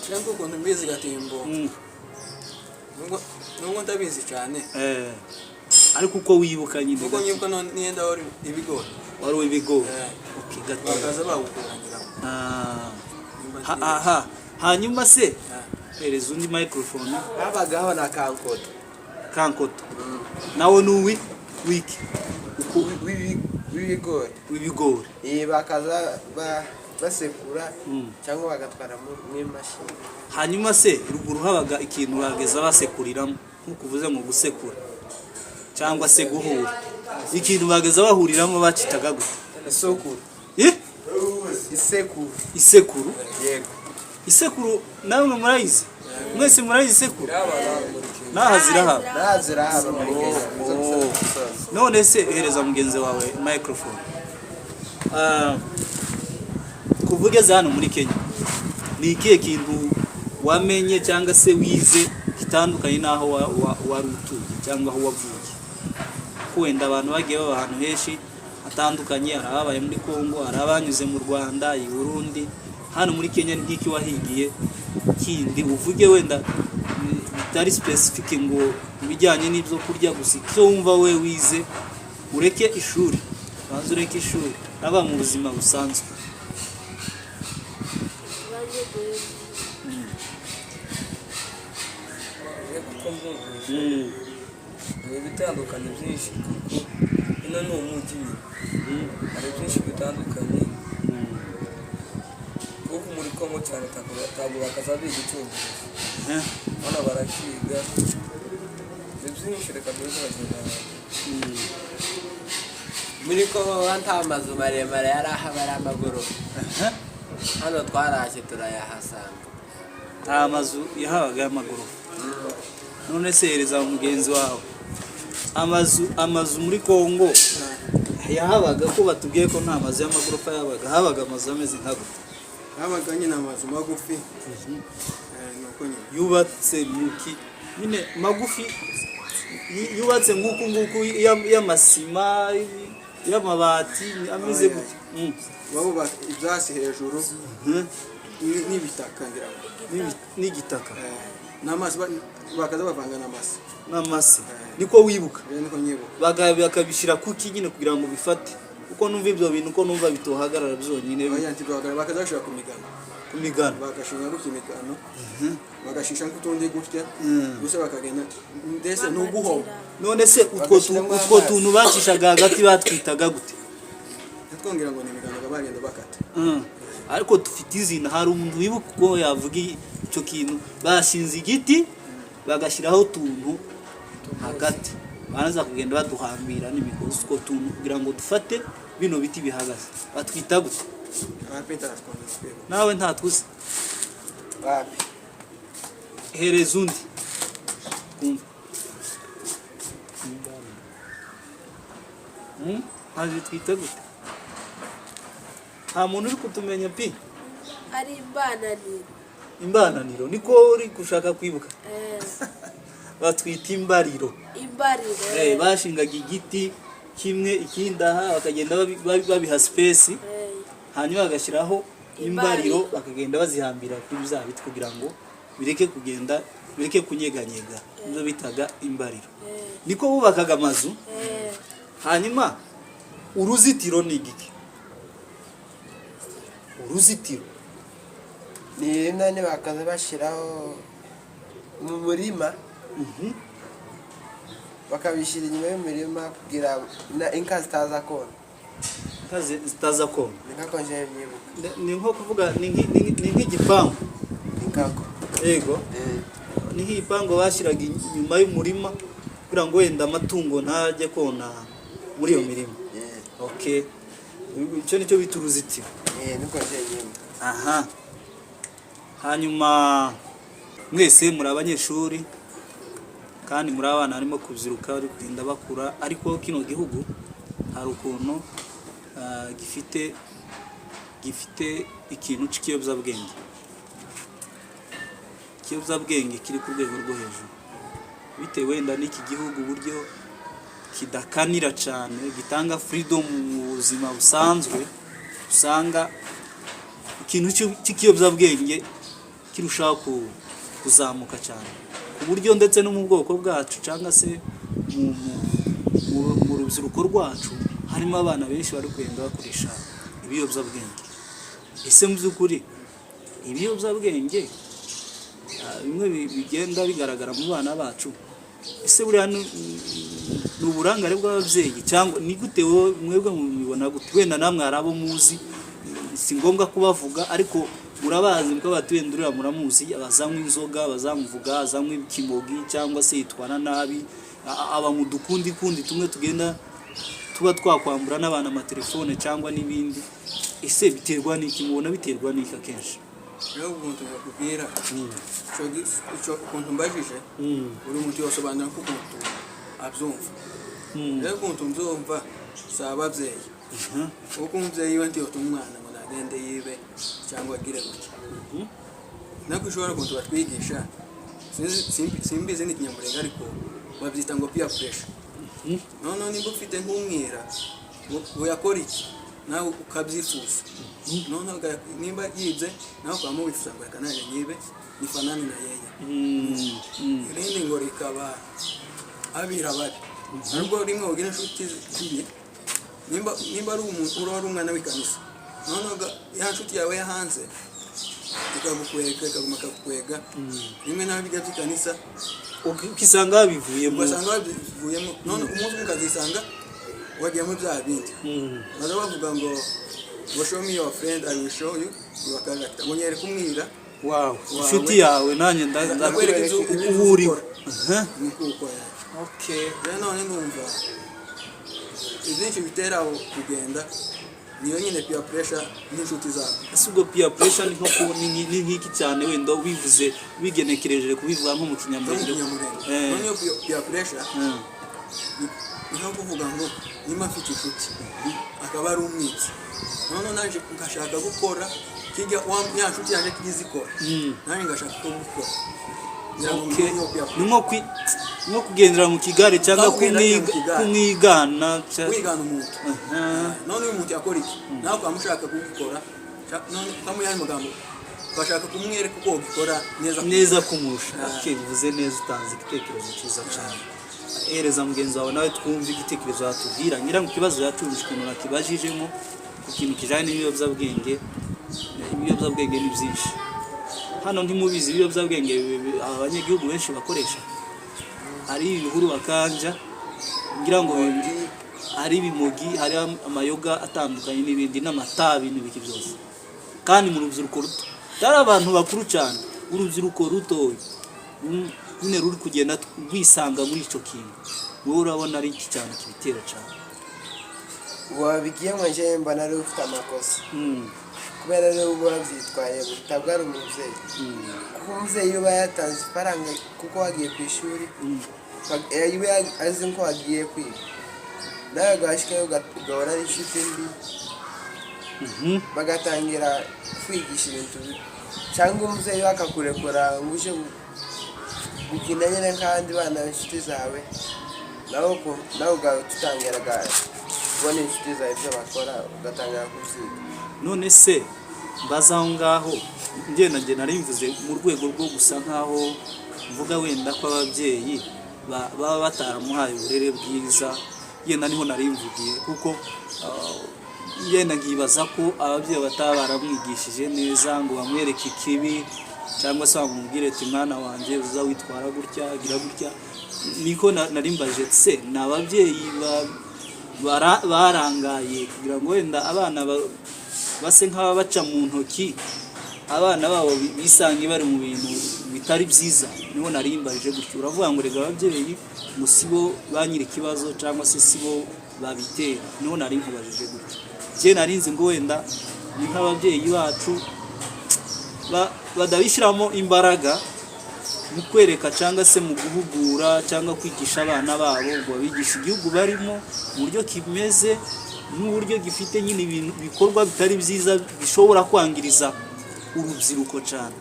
cyangwa ukuntu mbizi gatimbo nubwo ndabizi cyane ariko uko wibuka nyine uko nyibuka niyenda wari ibigori. Okay gatimbo bakaza bawukurangira hanyuma se pereza undi microphone habagaho na kankoto nawo nuwi wiki w'ibigori bakaza basekura cyangwa bagatwara mu imashini. hanyuma se ruguru habaga ikintu bageza basekuriramo nkuko uvuze ngo gusekura cyangwa se guhura ikintu bageza bahuriramo bacitaga gute Isokuru. isekuru Yego. isekuru namwe murayizi mwese murayizi isekuru nahazira Nazira muri Kenya. none se hereza mugenzi wawe microphone kuvugeza hano muri Kenya ni ikihe kintu wamenye cyangwa se wize kitandukanye naho wari utuye cyangwa aho wavuye kwenda abantu bagiye baba ahantu henshi atandukanye hari ababaye muri Kongo hari abanyuze mu Rwanda i Burundi hano muri Kenya ni iki wahigiye kindi uvuge wenda bitari specific ngo bijyanye n'ibyo kurya gusa icyo wumva we wize ureke ishuri banze ureke ishuri aba mu buzima busanzwe ni ibitandukanye byinshi kuko ino ni umujyi hari byinshi bitandukanye kuko muri Kongo cyane ntabwo bakaza biga icyongereza hano barakiga ni byinshi reka tuze bagenda Muri Kongo nta mazu maremare yari ahaba ari amagorofa. Hano twaraje turayahasanga. nta mazu yahabaga y'amagorofa none se hereza mugenzi wawe amazu muri Kongo yahabaga ko batubwiye ko nta mazu y'amagorofa habaga amazu ameze nka gute habaga nyine amazu magufi nuko nyine yubatse muki nyine magufi yubatse nguku y'amasima y'amabati ameze gute baba ibyasi hejuru n'ibitaka ngira n'igitaka n'amazi bakaza bavanga n'amase niko wibuka niko nyibuka bakabishyira kuki nyine kugira ngo bifate uko numva ibyo bintu uko numva bitohagarara byonyine bakaza bashira ku migano bagashinga gutya imigano bagashisha nk'utundi gutya gusa bakagenda ndetse n'uguhoma none se utwo tuntu bacishaga hagati batwitaga gute twongera ngo ni imigano bagenda bakata ariko dufite izina hari umuntu wibuka uko yavuga icyo kintu bashinze igiti bagashyiraho utuntu hagati banaza kugenda baduhambira n'imigozi utwo tuntu kugira ngo dufate bino biti bihagaze batwita gute nawe ntatwuze Wapi? hereza undi kumva haje twita gute nta muntu uri kutumenya pi ari imbananiro niko uri gushaka kwibuka batwita imbariro bashingaga igiti kimwe ikindi aha bakagenda babiha space hanyuma bagashyiraho imbariro bakagenda bazihambira kuri bya biti kugira ngo bireke kunyeganyega ibyo bitaga imbariro niko bubakaga amazu hanyuma uruzitiro ni igiki uruzitiro ni none bakaza bashiraho mu murima bakabishyira inyuma y'umurima kugira inka zitaza kona niko nje nyibuka ni nko kuvuga ni nk'igipangu inkako yego ni nk'igipangu bashyiraga inyuma y'umurima kugira ngo wenda amatungo ntajye kona muri iyo mirima okay icyo nicyo bita uruzitiro niko nje nyibuka aha hanyuma mwese muri abanyeshuri kandi muri abana harimo kubyiruka bari kugenda bakura ariko kino gihugu hari ukuntu gifite ikintu cy'ikiyobyabwenge kiri ku rwego rwo hejuru bitewe wenda n'iki gihugu uburyo kidakanira cyane gitanga freedom mu buzima busanzwe usanga ikintu cy'ikiyobyabwenge kirushaho kuzamuka cyane ku buryo ndetse no mu bwoko bwacu cyangwa se mu rubyiruko rwacu harimo abana benshi bari kugenda bakoresha ibiyobyabwenge ese mu by'ukuri ibiyobyabwenge bimwe bigenda bigaragara mu bana bacu ese buriya ni uburangare bw'ababyeyi cyangwa ni gute mwebwe mubibona gute wenda namwe hari abo muzi si ngombwa kubavuga ariko murabazi mko batwendurira muramuzi abazanywa inzoga bazamuvuga azanywa ikimogi cyangwa se yitwara nabi aba mu dukundi tumwe tugenda tuba twakwambura n'abana amatelefone cyangwa n'ibindi ese biterwa n'iki mubona biterwa n'iki akenshi rero umuntu yakubwira ico ukuntu mbajije uri umuntu yosobanura ko ukuntu abyumva rero ukuntu nzumva saba ababyeyi uko umubyeyi we ntiyota umwana ngo nagende yibe cyangwa agire gutya nako ushobora ukuntu batwigisha simbizi n'ikinyamurenge ariko babyita ngo peer pressure none nimba ufite nk'umwira uyakora iki nawe ukabyifuza none nimba yibye nawe ukaba mubifuza ngo reka nanjye nyibe nifanane na yeye irindi ngo rikaba abira babi nubwo rimwe ugira inshuti ziye nimba ari umuntu uri umwana w'ikanisa none ya nshuti yawe ya hanze ikaguma kakwega rimwe nawe bijya by'ikanisa ukisanga bivuyemo none umunsi ukazisanga wagiye mu bya bindi baza bavuga ngo show me your friend I will show you your character ngo nyere kumwira wow inshuti yawe nanjye ndakwereka ubu uri okay none ndumva ibyinshi bitera kugenda niyo nyine peer pressure n'inshuti zawe ese ubwo peer pressure ni nk'iki cyane wenda bivuze bigenekereje kubivuga nko mu kinyamurenge none iyo peer pressure ni nko kuvuga ngo niba afite inshuti akaba ari umwitsi none naje ngashaka gukora kijya ya nshuti yaje kizikora naje ngashaka ko gukora nko kugendera mu kigare cyangwa kumwigana umuntu none uyu muntu yakora iki nawe ukamushaka kubikora none ukamuyaha amagambo ugashaka kumwereka uko ubikora neza kumurusha bivuze neza utanze igitekerezo cyiza cyane hereza mugenzi wawe nawe twumve igitekerezo yatubwira ngira ngo ikibazo yatubishwe ukuntu nakibajijemo ku kintu kijyanye n'ibiyobyabwenge ni byinshi hano ntimubizi ibiyobyabwenge abanyagihugu benshi bakoresha hari ibihuru bakanja ngira ngo hari ibimogi hari amayoga atandukanye n'ibindi n'amatabi n'ibiki byose kandi mu rubyiruko ruto tari abantu bakuru cyane urubyiruko ruto nyine ruri kugenda rwisanga muri icyo kintu wowe urabona ari iki cyane kibitera cyane wabigiye ngo nje mbana ari ufite amakosa kubera rero uba wabyitwaye utabwo ari umubyeyi kuko umubyeyi uba yatanze ifaranga kuko wagiye ku ishuri iwe azi ko wagiye kwiga nawe agashikayo ugahora ari inshuti mbi bagatangira kwigisha ibintu cyangwa umubyeyi we akakurekura ngo uje gukina nyine nk'abandi bana b'inshuti zawe nawe ugatangira kubona inshuti zawe ibyo bakora ugatangira kubyiga none se mbaza aho ngaho njye narimvuze mu rwego rwo gusa nkaho mvuga wenda ko ababyeyi baba bataramuhaye uburere bwiza yenda niho narimvugiye kuko yenda nkibaza ko ababyeyi bataba baramwigishije neza ngo bamwereke ikibi cyangwa se bamubwire ati mwana wanjye uza witwara gutya agira gutya niko narimbaje se ni ababyeyi barangaye kugira ngo wenda abana base nk'ababaca mu ntoki abana babo bisange bari mu bintu bitari byiza niho narimbaje gutyo uravuga ngo rega ababyeyi ngo sibo banyira ikibazo cyangwa se sibo babitera niho narinkubajije gutyo je narinzi ngo wenda ni nk'ababyeyi bacu badabishyiramo imbaraga mu kwereka cyangwa se mu guhugura cyangwa kwigisha abana babo ngo babigishe igihugu barimo mu buryo kimeze n'uburyo gifite nyine ibintu bikorwa bitari byiza bishobora kwangiriza urubyiruko cyane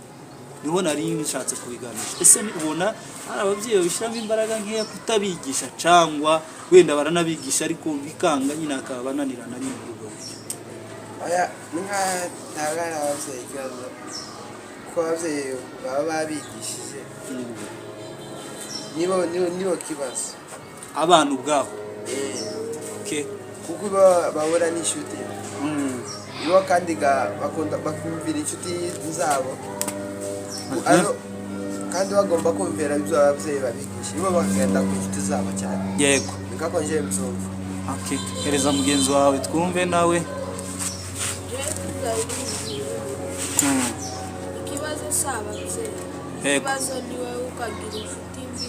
niho nari nshatse kubiganisha ese ubona hari ababyeyi babishyiramo imbaraga nkeya kutabigisha cyangwa wenda baranabigisha ariko bikanga nyine akaba bananirana nyine mu rugo aya ntabwo ari ababyeyi ikibazo kuko ababyeyi baba babigishije nibo kibazo abana ubwabo kuko bahura n'inshuti nibo kandi bakumvira inshuti zabo kandi bagomba kumvira ibyo ababyeyi babigisha nibo bagenda ku inshuti zabo cyane yego nikako nje mzumva hereza mugenzi wawe twumve nawe kuvuga ikibazo saba ababyeyi ikibazo ni wowe ukagira inshuti mbi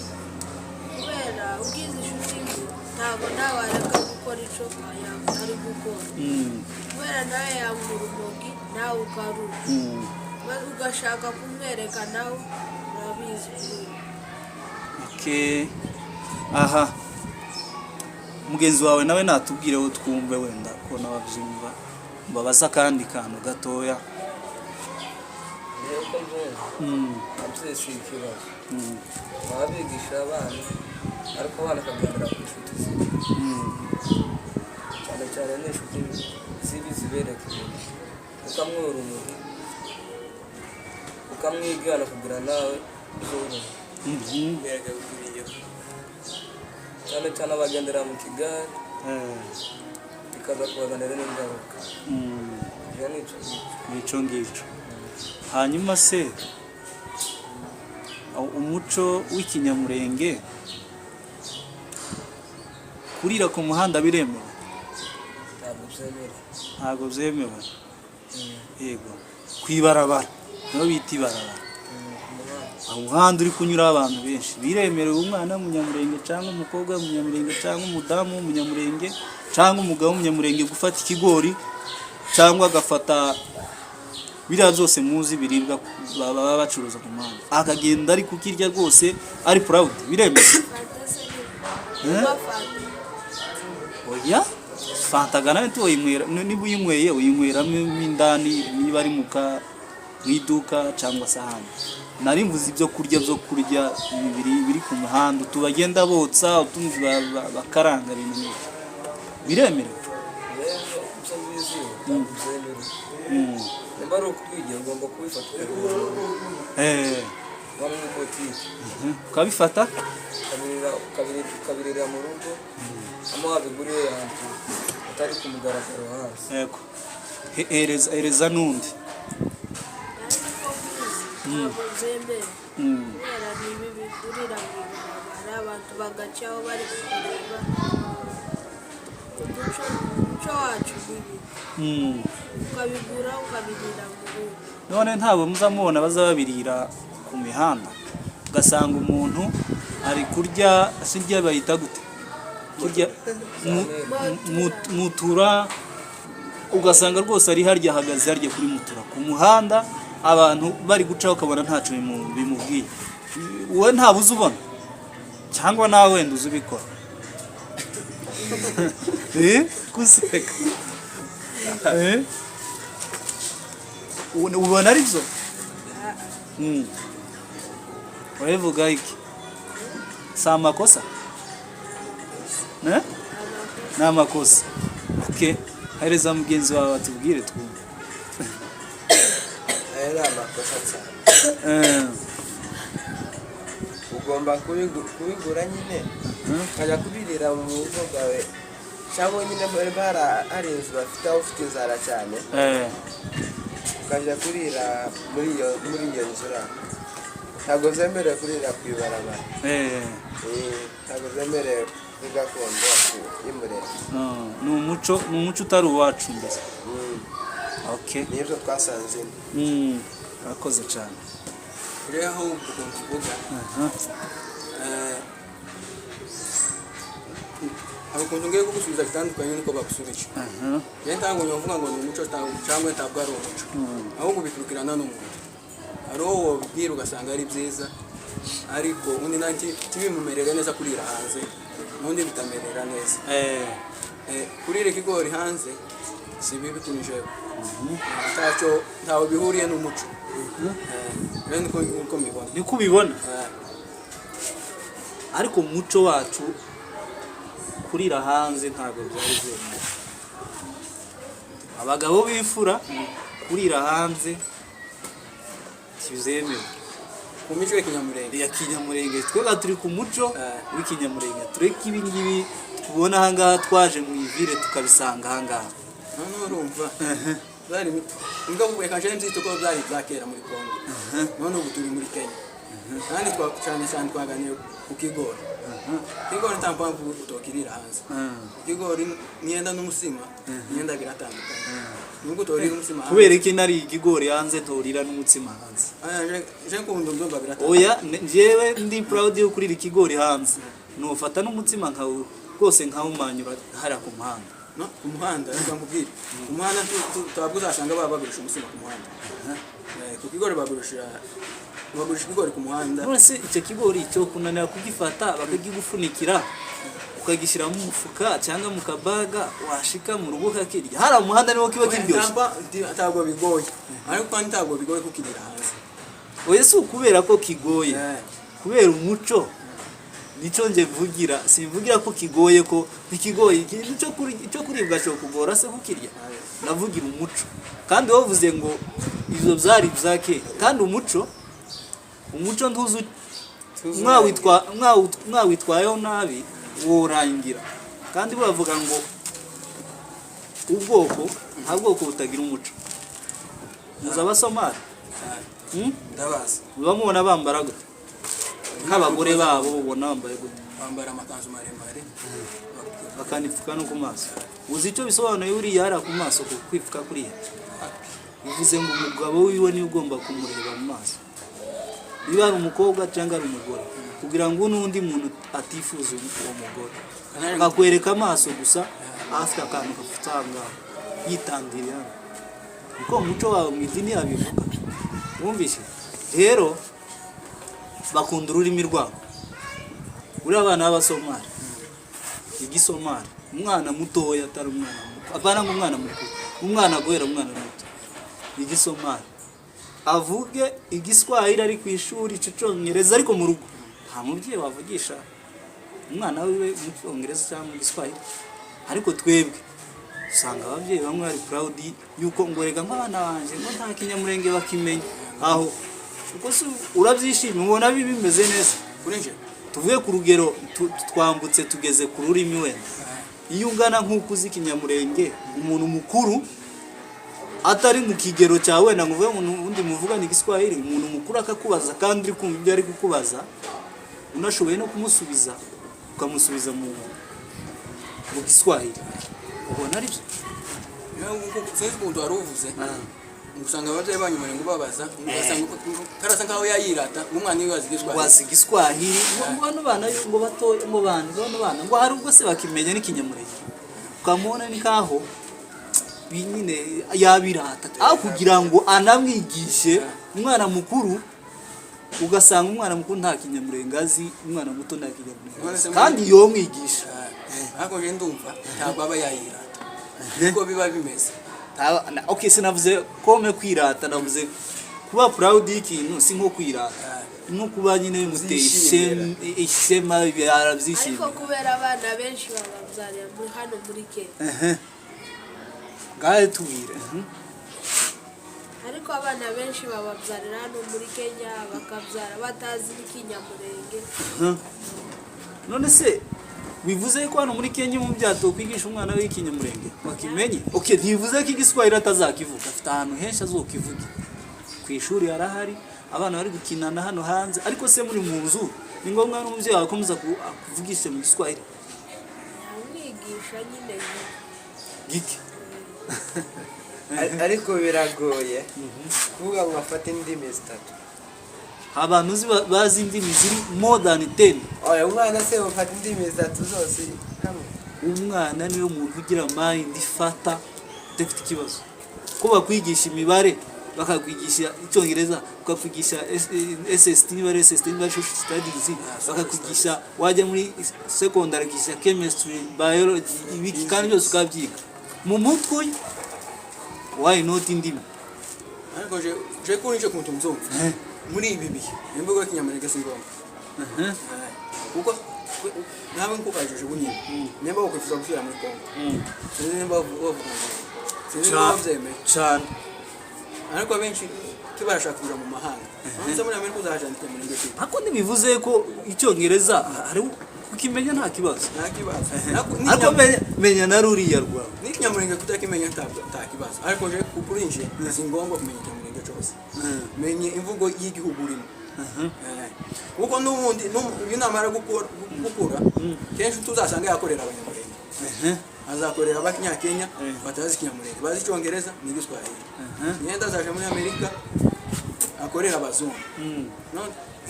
kubera ubwiza inshuti mbi ntabwo nawe wareka gukora icyo ari gukora kubera nawe yamura urumogi nawe ukarura ugashaka kumwereka nawe urabizi. aha mugenzi wawe nawe natubwireho twumve wenda ko nababyumva mbabaza kandi kantu gatoya. Yego ababyeyi si ikibazo baba bigisha abana ariko abana bakagendera ku inshuti zibi cyane cyane n'inshuti zibi zibereka ibintu ukamwura umuntu ukamwigana kugira nawe uzorora cyane cyane abagendera mu kigare bikaza kubazanira n'ingaruka. Nico ngicyo hanyuma se umuco w'ikinyamurenge kurira ku muhanda biremewe? Ntabwo byemewe. Yego kwibarabara niyo bita ibarabara, umuhanda uri kunyuraho abantu benshi biremerewe umwana w'umunyamurenge cyangwa umukobwa w'umunyamurenge cyangwa umudamu w'umunyamurenge cyangwa umugabo w'umunyamurenge gufata ikigori cyangwa agafata biriya byose muzi biribwa baba bacuruza ku muhanda akagenda ari kukirya rwose ari proud biremewe? Oya fanta gana tuyinywera niba uyinyweye uyinyweramo indani niba ari mu iduka cyangwa se ahandi. Nari mvuze ibyo kurya biri ku muhanda tubagenda botsa utundi bakaranga ibintu biremerewe? Nimba ari ukwigira ugomba kubifata ukabifata ukabirira mu rugo ama wabiguriye ahantu utari ku mugaragaro hasi. Yego hereza n'undi kubera nibi bigurira mu barabara abantu bagacaho bari kureba umuco wacu bibi ukabigura ukabirira mu rugo. None ntabwo muzamubona bazababirira ku mihanda ugasanga umuntu ari kurya sirya bayita gute kurya mutura ugasanga rwose ari harya ahagaze harya kuri mutura ku muhanda abantu bari gucaho ukabona ntacu bimubwiye. Wowe ntabuze ubona cyangwa nawe wenda uzi ubikora kuseka ubona ari byo urabivuga iki? Si amakosa ni amakosa. Hereza mugenzi wawe atubwire twumve. Ari amakosa cyane ugomba kubigura nyine ukajya kubirira mu rugo bwawe cyangwa nyine hari inzu bafite aho ufite inzara cyane ukajya kurira muri iyo nzu ntabwo zemerewe kurira ku ibarabara ntabwo zemerewe kuri gakondo y'umurenge. Ni umuco utari uwacu mbese. Nibyo twasanze urakoze cyane. rero aho ukuntu tuvuga hari ukuntu ngiye kugusubiza bitandukanye nuko bagusubije. Rero ntabwo nyavuga ngo ni umuco cyangwa ntabwo ari umuco ahubwo bikurikirana n'umuntu. Hari uwo wabibwira ugasanga ari byiza ariko undi ntibimumerere neza kurira hanze n'undi bitamerera neza. Kurira ikigori hanze si bibi kuri jewe ntawe bihuriye n'umuco. Rero niko mbibona. Niko ubibona? Ariko mu muco wacu kurira hanze ntabwo byari byemewe. Abagabo b'imfura kurira hanze kizemewe ku mico ya Kinyamurenge. Twebwe turi ku muco w'ikinyamurenge. Tureke ibi ngibi tubona aha ngaha twaje mu ivire tukabisanga aha ngaha. None urumva bari ngo bwekaje nzito ko byari byakera muri Kongo. None ubu turi muri Kenya. Kandi cyane twaganiye ku kigori. Kigori nta mpamvu utokirira hanze. Kigori nienda n'umusima nienda biratandukanye. nuko torira umutsima hanze. kubera iki nari ikigori hanze ntorira n'umutsima hanze Je nkunda umbyumva birata. oya njyewe ndi proud yo kurira ikigori hanze nufata n'umutsima nkawe rwose nkawumanyura hara ku muhanda No, umuhanda reka nkubwire. Umuhanda tutabwo uzasanga bagurisha umutsima ku muhanda. Ku kigori bagurisha ikigori ku muhanda. none se icyo kigori cyo kunanira kugifata bakagigufunikira ukagishyira mu mufuka cyangwa mu kabaga washika mu rugo kakirya hari umuhanda niwo kiba kiryoshye Ntabwo bigoye. Ariko kandi ntabwo bigoye kukirira hanze. oya si ukubera ko kigoye kubera umuco nico nje vugira simvugira ko kigoye ko ntikigoye ikintu cyo kuribwa cyo kugora se kukirya navugira umuco kandi wavuze ngo izo byari byake kandi umuco ntuzu mwawitwayeho nabi worangira kandi bavuga ngo ubwoko nta bwoko butagira umuco muza abasomali Ndabaza. bamubona bambara gute nk'abagore babo ubona bambaye gute Bambara amakanzu maremare. bakanipfuka no ku maso uzi icyo bisobanuye uriya hara ku maso kwipfuka kuriya bivuze ngo umugabo wiwe niwe ugomba kumureba mu maso niba ari umukobwa cyangwa ari umugore kugira ngo n'undi muntu atifuza uwo mugore akakwereka amaso gusa afite akantu gafutanga yitangiriye niko umuco wawe mu idini yabivuga wumvise rero bakunda ururimi rwabo uri abana b'abasomali igisomali umwana mutoya atari umwana muto avana umwana mukuru umwana guhera umwana muto igisomali avuge igiswahili ari ku ishuri cy'Icyongereza ariko mu rugo nta mubyeyi wavugisha umwana wiwe mu Cyongereza cyangwa mu Giswahili ariko twebwe usanga ababyeyi bamwe bari proud yuko ngo rega nk'abana banje ngo nta kinyamurenge bakimenya aho uko urabyishimye ubona bimeze neza Kuri nje. tuvuye ku rugero twambutse tugeze ku rurimi wenda iyo ungana nk'uko uzi ikinyamurenge umuntu mukuru atari mu kigero cyawe wenda ngo uvuge undi muvugana igiswahili umuntu mukuru akakubaza kandi uri kumva ibyo ari kukubaza unashoboye no kumusubiza ukamusubiza mu giswahili ubona ari byo Sinzi ukuntu wari uvuze. Usanga ababyeyi banyuma ngo babaza ugasanga karasa nkaho yayirata umwana wiwe azigishwa. wazi igiswahili ngo bana ngo batoye mu bana ngo hari ubwo se bakimenya n'ikinyamurenge ukamubona ni kaho binyine yabirata aho kugira ngo anamwigishe umwana mukuru ugasanga umwana mukuru nta kinyamurenge azi umwana muto nta kinyamurenge kandi yo mwigisha Ariko je ndumva ntabwo aba yayirata. Niko biba bimeze. okay sinavuze kome kwirata navuze kuba proud y'ikintu si nko kwirata no kuba nyine bimuteye ishema yarabyishimiye ariko kubera abana benshi bababyarira muri hano muri Kenya ngahe tubire ariko abana benshi bababyarira hano muri Kenya bakabyara batazi n'ikinyamurenge none se bivuze ko hano muri Kenya mu byato kwigisha umwana w'ikinyamurenge bakimenye okay ntibivuze ko igiswahili atazakivuga afite ahantu henshi azokivuga ku ishuri yarahari abana bari gukinana hano hanze ariko se muri mu nzu ni ngombwa n'umubyeyi wakomeza kuvugisha mu giswahili amwigisha nyine giki ariko biragoye kuvuga ngo afate indimi zitatu abantu bazi indimi ziri more than 10 oya umwana se ufata indimi zitatu zose hamwe umwana niwe muntu ugira mind ifata dafite ikibazo ko bakwigisha imibare bakakwigisha icyongereza bakakwigisha SST niba SST niba social studies bakakwigisha wajya muri secondary kisha chemistry biology ibiki kandi byose ukabyiga mu mutwe why not indimi Ariko je kuri nje kuntu mzumva. Muri ibi bihe nimba ko kinyamurenge singomba. Kuko nawe nkukajije bunini. Nimba ko kwifuza gushyira muri Kongo. Sinzi nimba bavuga. Sinzi nimba babyemeye. cyane Ariko benshi kibarashaka kuja mu mahanga. Nse muri Amerika uzajandika muri ngeke. ako ntibivuze ko icyongereza hari ukimenya nta kibazo Nta kibazo. ariko menya na ruriya rwawe N'ikinyamurenge kutakimenya nta kibazo. Ariko je kuri nje singomba kumenya ikinyamurenge cyose. Menye imvugo y'igihugu urimo. Kuko n'ubundi iyo namara gukura kenshi tuzasanga yakorera abanyamurenge azakorera abanyakenya batazi Kinyamulenge bazi Icyongereza n'Igiswahili. Yenda azaje muri Amerika akorera abazungu.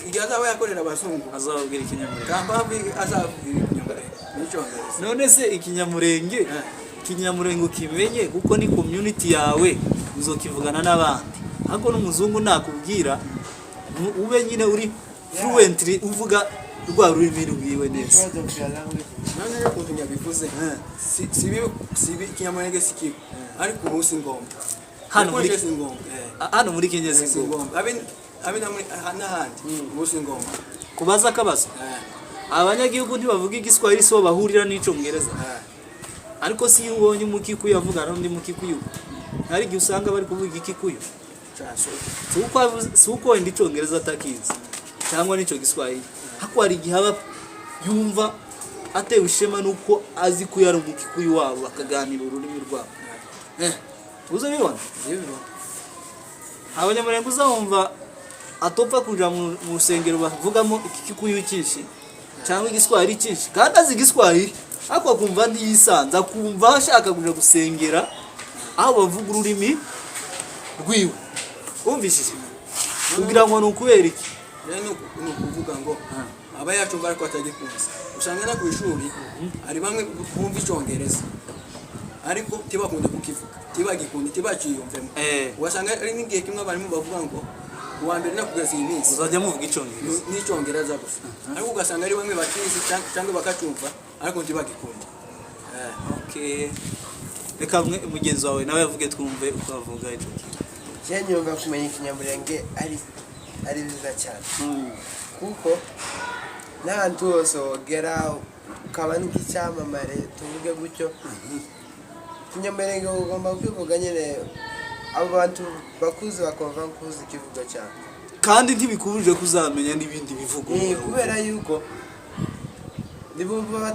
Igihe azaba yakorera abazungu azababwira Ikinyamulenge. Kampavi azabwira Ikinyamulenge n'Icyongereza. None se Ikinyamulenge Ikinyamulenge ukimenye kuko ni community yawe uzokivugana n'abandi. Ariko n'umuzungu nakubwira ube nyine uri fluently uvuga rwa rurimi rwiwe neza. None rero kuntu nyabivuze sibi Kinyamulenge sikibi ariko ubu si ngombwa. Hano muri Kenya si ngombwa. Abina muri n'ahandi ubu si ngombwa. Kubaza akabazo abanyagihugu ntibavuga Igiswahili so bahurira n'Icyongereza. Ariko si ubonye umukikuyu avugana n'undi mukikuyu hari igihe usanga bari kuvuga Igikikuyu. Si uko wenda Icyongereza atakizi cyangwa n'icyo Giswahili, hako hari igihe aba yumva atewe ishema nuko azi ko yari umukikuyu wabo akaganira ururimi rwabo. Uzo bibona Abanyamulenge uzumva atopfa kuja mu rusengero bavugamo Igikikuyu cyinshi cyangwa Igiswahili cyinshi kandi azi Igiswahili ariko akumva ntiyisanza, akumva ashaka kuja gusengera aho bavuga ururimi rwiwe. Umvishije kugira ngo nukubera iki rero nukuvuga ngo aba yacumva ariko atagikunze. Usanga na ku ishuri ari bamwe bumva Icyongereza ariko tibakunda kukivuga, tibagikunda, tibaciyumvemo. Wasanga ari n'igihe kimwe abarimo bavuga ngo uwa mbere nakugeza iyi minsi uzajya muvuga Icyongereza n'Icyongereza gusa, ariko ugasanga ari bamwe bakizi cyangwa bakacumva ariko ntibagikunda. Okay, reka mugenzi wawe nawe yavuge twumve ukavuga icyo kintu. Nyumva kumenya Ikinyamulenge ari biza cyane kuko n'ahantu hose wogera ukaba nk'icyamamare tuvuge gutyo. Ikinyamulenge ugomba kwivuga nyine abo bantu bakuzi bakumva kuzi ikivugo cyane kandi ntibikubuje kuzamenya n'ibindi bivugo. Kubera yuko nibumva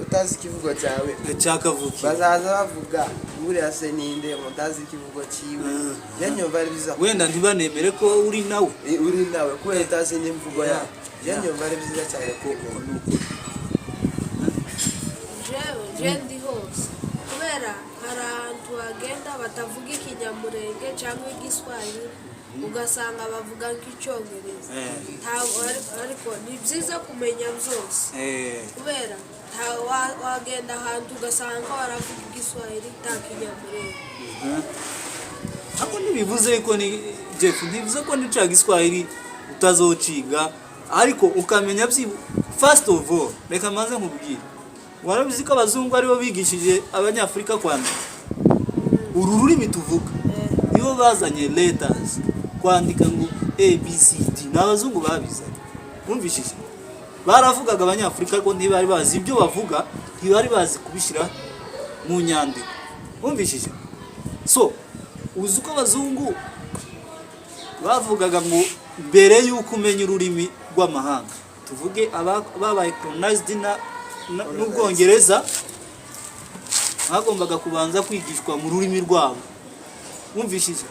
utazi ikivugo cyawe cyakavuki bazaza bavuga buriya se ninde mutazi ikivugo cyiwe. Nyumva ari biza wenda ntibanemere ko uri nawe kubera utazi n'imvugo yawe. Nyumva ari biza cyane kuko jewe ndi hose kubera hari ahantu hagenda batavuga Ikinyamulenge cyangwa Igiswahili ugasanga bavuga nk'Icyongereza. Ariko ni byiza kumenya byose kubera wagenda ahantu ugasanga baravuga Igiswahili nta Kinyamulenge. Ako ntibivuze ko ni Jeff ntibivuze ko nica Giswahili utazociga ariko ukamenya first of all reka maze nkubwire warabizi ko abazungu aribo bigishije abanyafrika kwandika uru rurimi tuvuga nibo bazanye letters kwandika ngo ABCD n'abazungu babizanye. Umvishije baravugaga abanyafrika ko ntibari bazi ibyo bavuga, ntibari bazi kubishira mu nyandiko. Umvishije so uzuko abazungu bavugaga ngo mbere yuko umenya ururimi rw'amahanga tuvuge ababaye colonized n'Ubwongereza bagombaga kubanza kwigishwa mu rurimi rwabo. Umvishije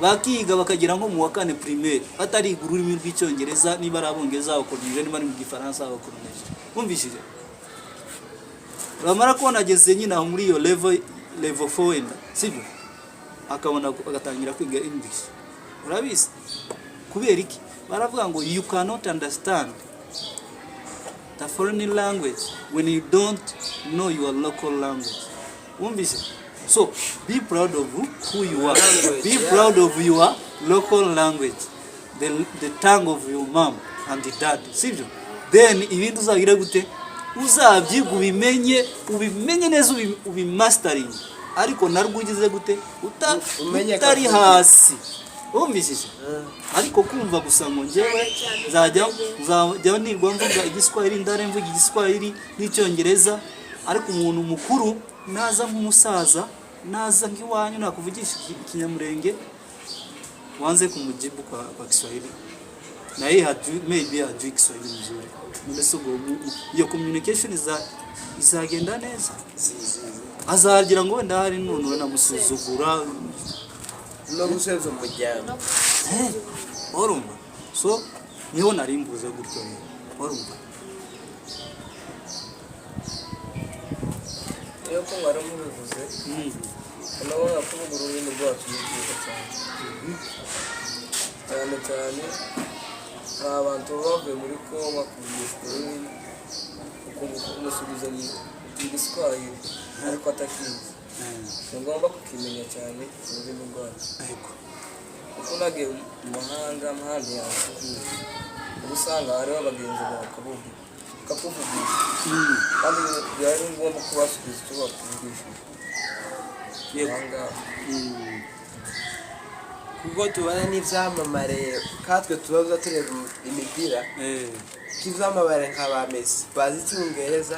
bakiga bakagera nko mu wa 4 primaire atari ururimi rw'Icyongereza niba arabongereza bakoresheje niba ari mu Gifaransa bakoresheje. Umvishije bamara ko nageze nyine aho muri iyo level 4 wenda sibyo akabona agatangira kwiga English. Urabizi kubera iki baravuga ngo you cannot understand the foreign language when you don't know your local language. Umvise so be proud of who you are, be proud of your local language, the tongue of your mom and the dad sibyo. Then ibintu uzagira gute uzabyiga ubimenye neza ubimastering ariko narwo ugize gute utari hasi. Umvishije ariko kumva gusa ngo njyewe nzajya nirwa mvuga Igiswahili ndare mvuga Igiswahili n'Icyongereza ariko umuntu mukuru naza nk'umusaza naza nk'iwanyu nakuvugisha Ikinyamulenge wanze kumujibu kwa Kiswahili na yeye maybe hajui Kiswahili mzuri mbese ngo iyo communication izagenda neza azagira ngo wenda hari none namusuzugura no gusezo mujyana orumva so niho narimbuze gutyo orumva iyo ko mwari mubivuze urabona kuvuga ururimi rwacu ni byiza cyane cyane cyane hari abantu bavuye muri Kongo bakuvugishwa ururimi umusubiza mu giswahili ariko atakizi ni ngombwa kukimenya cyane ururimi rwacu kuko nagiye mu mahanga ahandi yacu uba usanga hariho abagenzi bakakuvugisha kandi byari ngombwa ko basubiza icyo bakuvugishije kuko tubona n'ibyamamare katwe tubaza tureba imipira k'ibyamamare nka ba Messi bazi icyongereza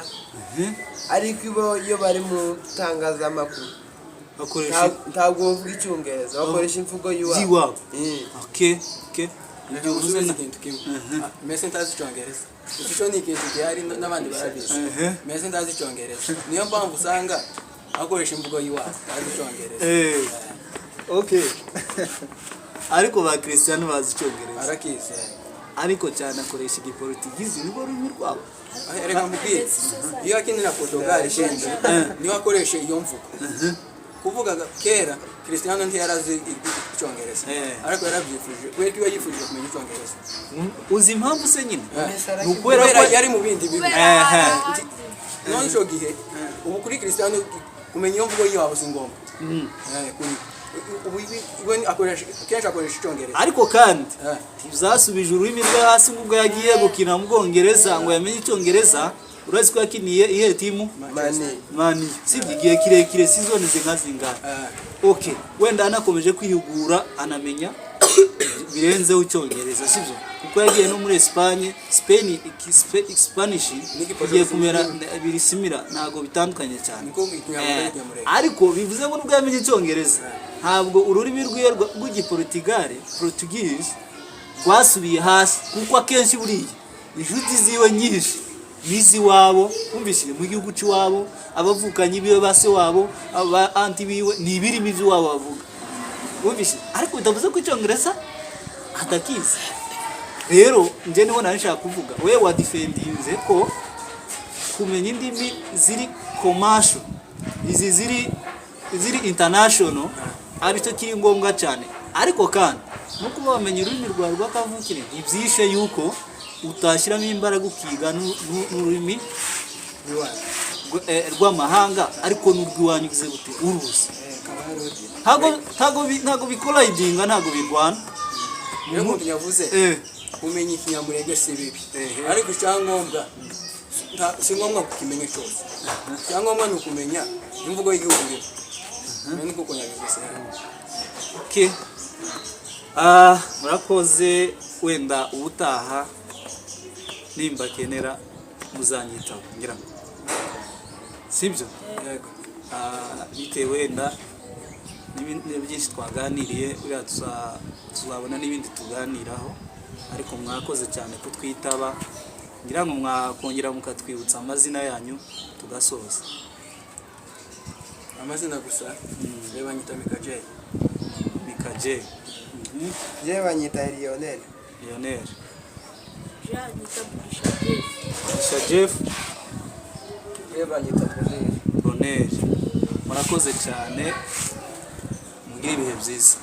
ariko iyo bari mu itangazamakuru ntabwo bavuga icyongereza bakoresha imvugo y'iwabo. Ndio usubiza ikintu kimwe. Messi ntazi icyongereza. Icyo ni ikintu gihari n'abandi barabizi. Messi ntazi icyongereza. Niyo mpamvu usanga akoresha imvugo y'iwabo ntazi icyongereza. Okay. Ariko ba Cristiano bazi icyongereza. Arakizi. Ariko cyane akoresha igiportugizi nibwo rurimi rwabo. Reka mubwire. Iyo akinira Portugal ishenje niyo akoresha iyo mvugo. Kuvuga kera Cristiano ntiyarazi icyongereza ariko yarabyifuje kubera ko yifuje kumenya icyongereza. Uzi impamvu se nyine nukwera ko yari mu bindi bibi none cyo gihe ubu kuri Cristiano kumenya iyo mvugo yabo si ngombwa ubu akoresha icyongereza ariko kandi byasubije ururimi rwe hasi ubwo yagiye gukina mu Bwongereza ngo yamenye icyongereza. Urazi ko yakiniye ihe timu Mani sibye igihe kirekire season zinka zingana. Okay, wenda anakomeje kwihugura anamenya birenzeho icyongereza sibyo kuko yagiye no muri Spain Spanish igiye kumera birisimira ntago bitandukanye cyane ariko bivuze ngo nubwo yamenye icyongereza ntabwo ururimi rw'igiportugal Portuguese rwasubiye hasi kuko akenshi buriye inshuti ziwe nyinshi bizi wabo umvishije mu gihugu cy'iwabo abavukanyi biwe base wabo aba anti biwe ni ibirimi by'iwabo bavuga umvishije ariko bitavuze ko icyongereza atakizi. Rero nje niho nashaka kuvuga we wa defendinze ko kumenya indimi ziri commercial izi ziri international aricyo kiri ngombwa cyane ariko kandi no kuba bamenye ururimi rwawe rw'akavukire ibyishe yuko utashyiramo imbaraga ukiga n'ururimi rw'amahanga ariko n'urw'iwanyu ugize gute uruzi ntago bikolayidinga ntago birwana. Niyo muntu yavuze kumenya ikinyamurenge si bibi ariko icyangombwa si ngombwa kukimenya cyose icyangombwa ni ukumenya imvugo y'igihugu ni kuko yabivuze. Okay. Murakoze wenda ubutaha nimba kenera muzanyitaho ngira ngo sibyo bitewe wenda n'ibindi byinshi twaganiriye uriya tuzabona n'ibindi tuganiraho ariko mwakoze cyane kutwitaba ngira ngo mwakongera mukatwibutsa amazina yanyu tugasoza. Amazina gusa reba nyita Mikaje je banyita Lionel Jeff banyita Bonner. Murakoze cyane mugire ibihe byiza.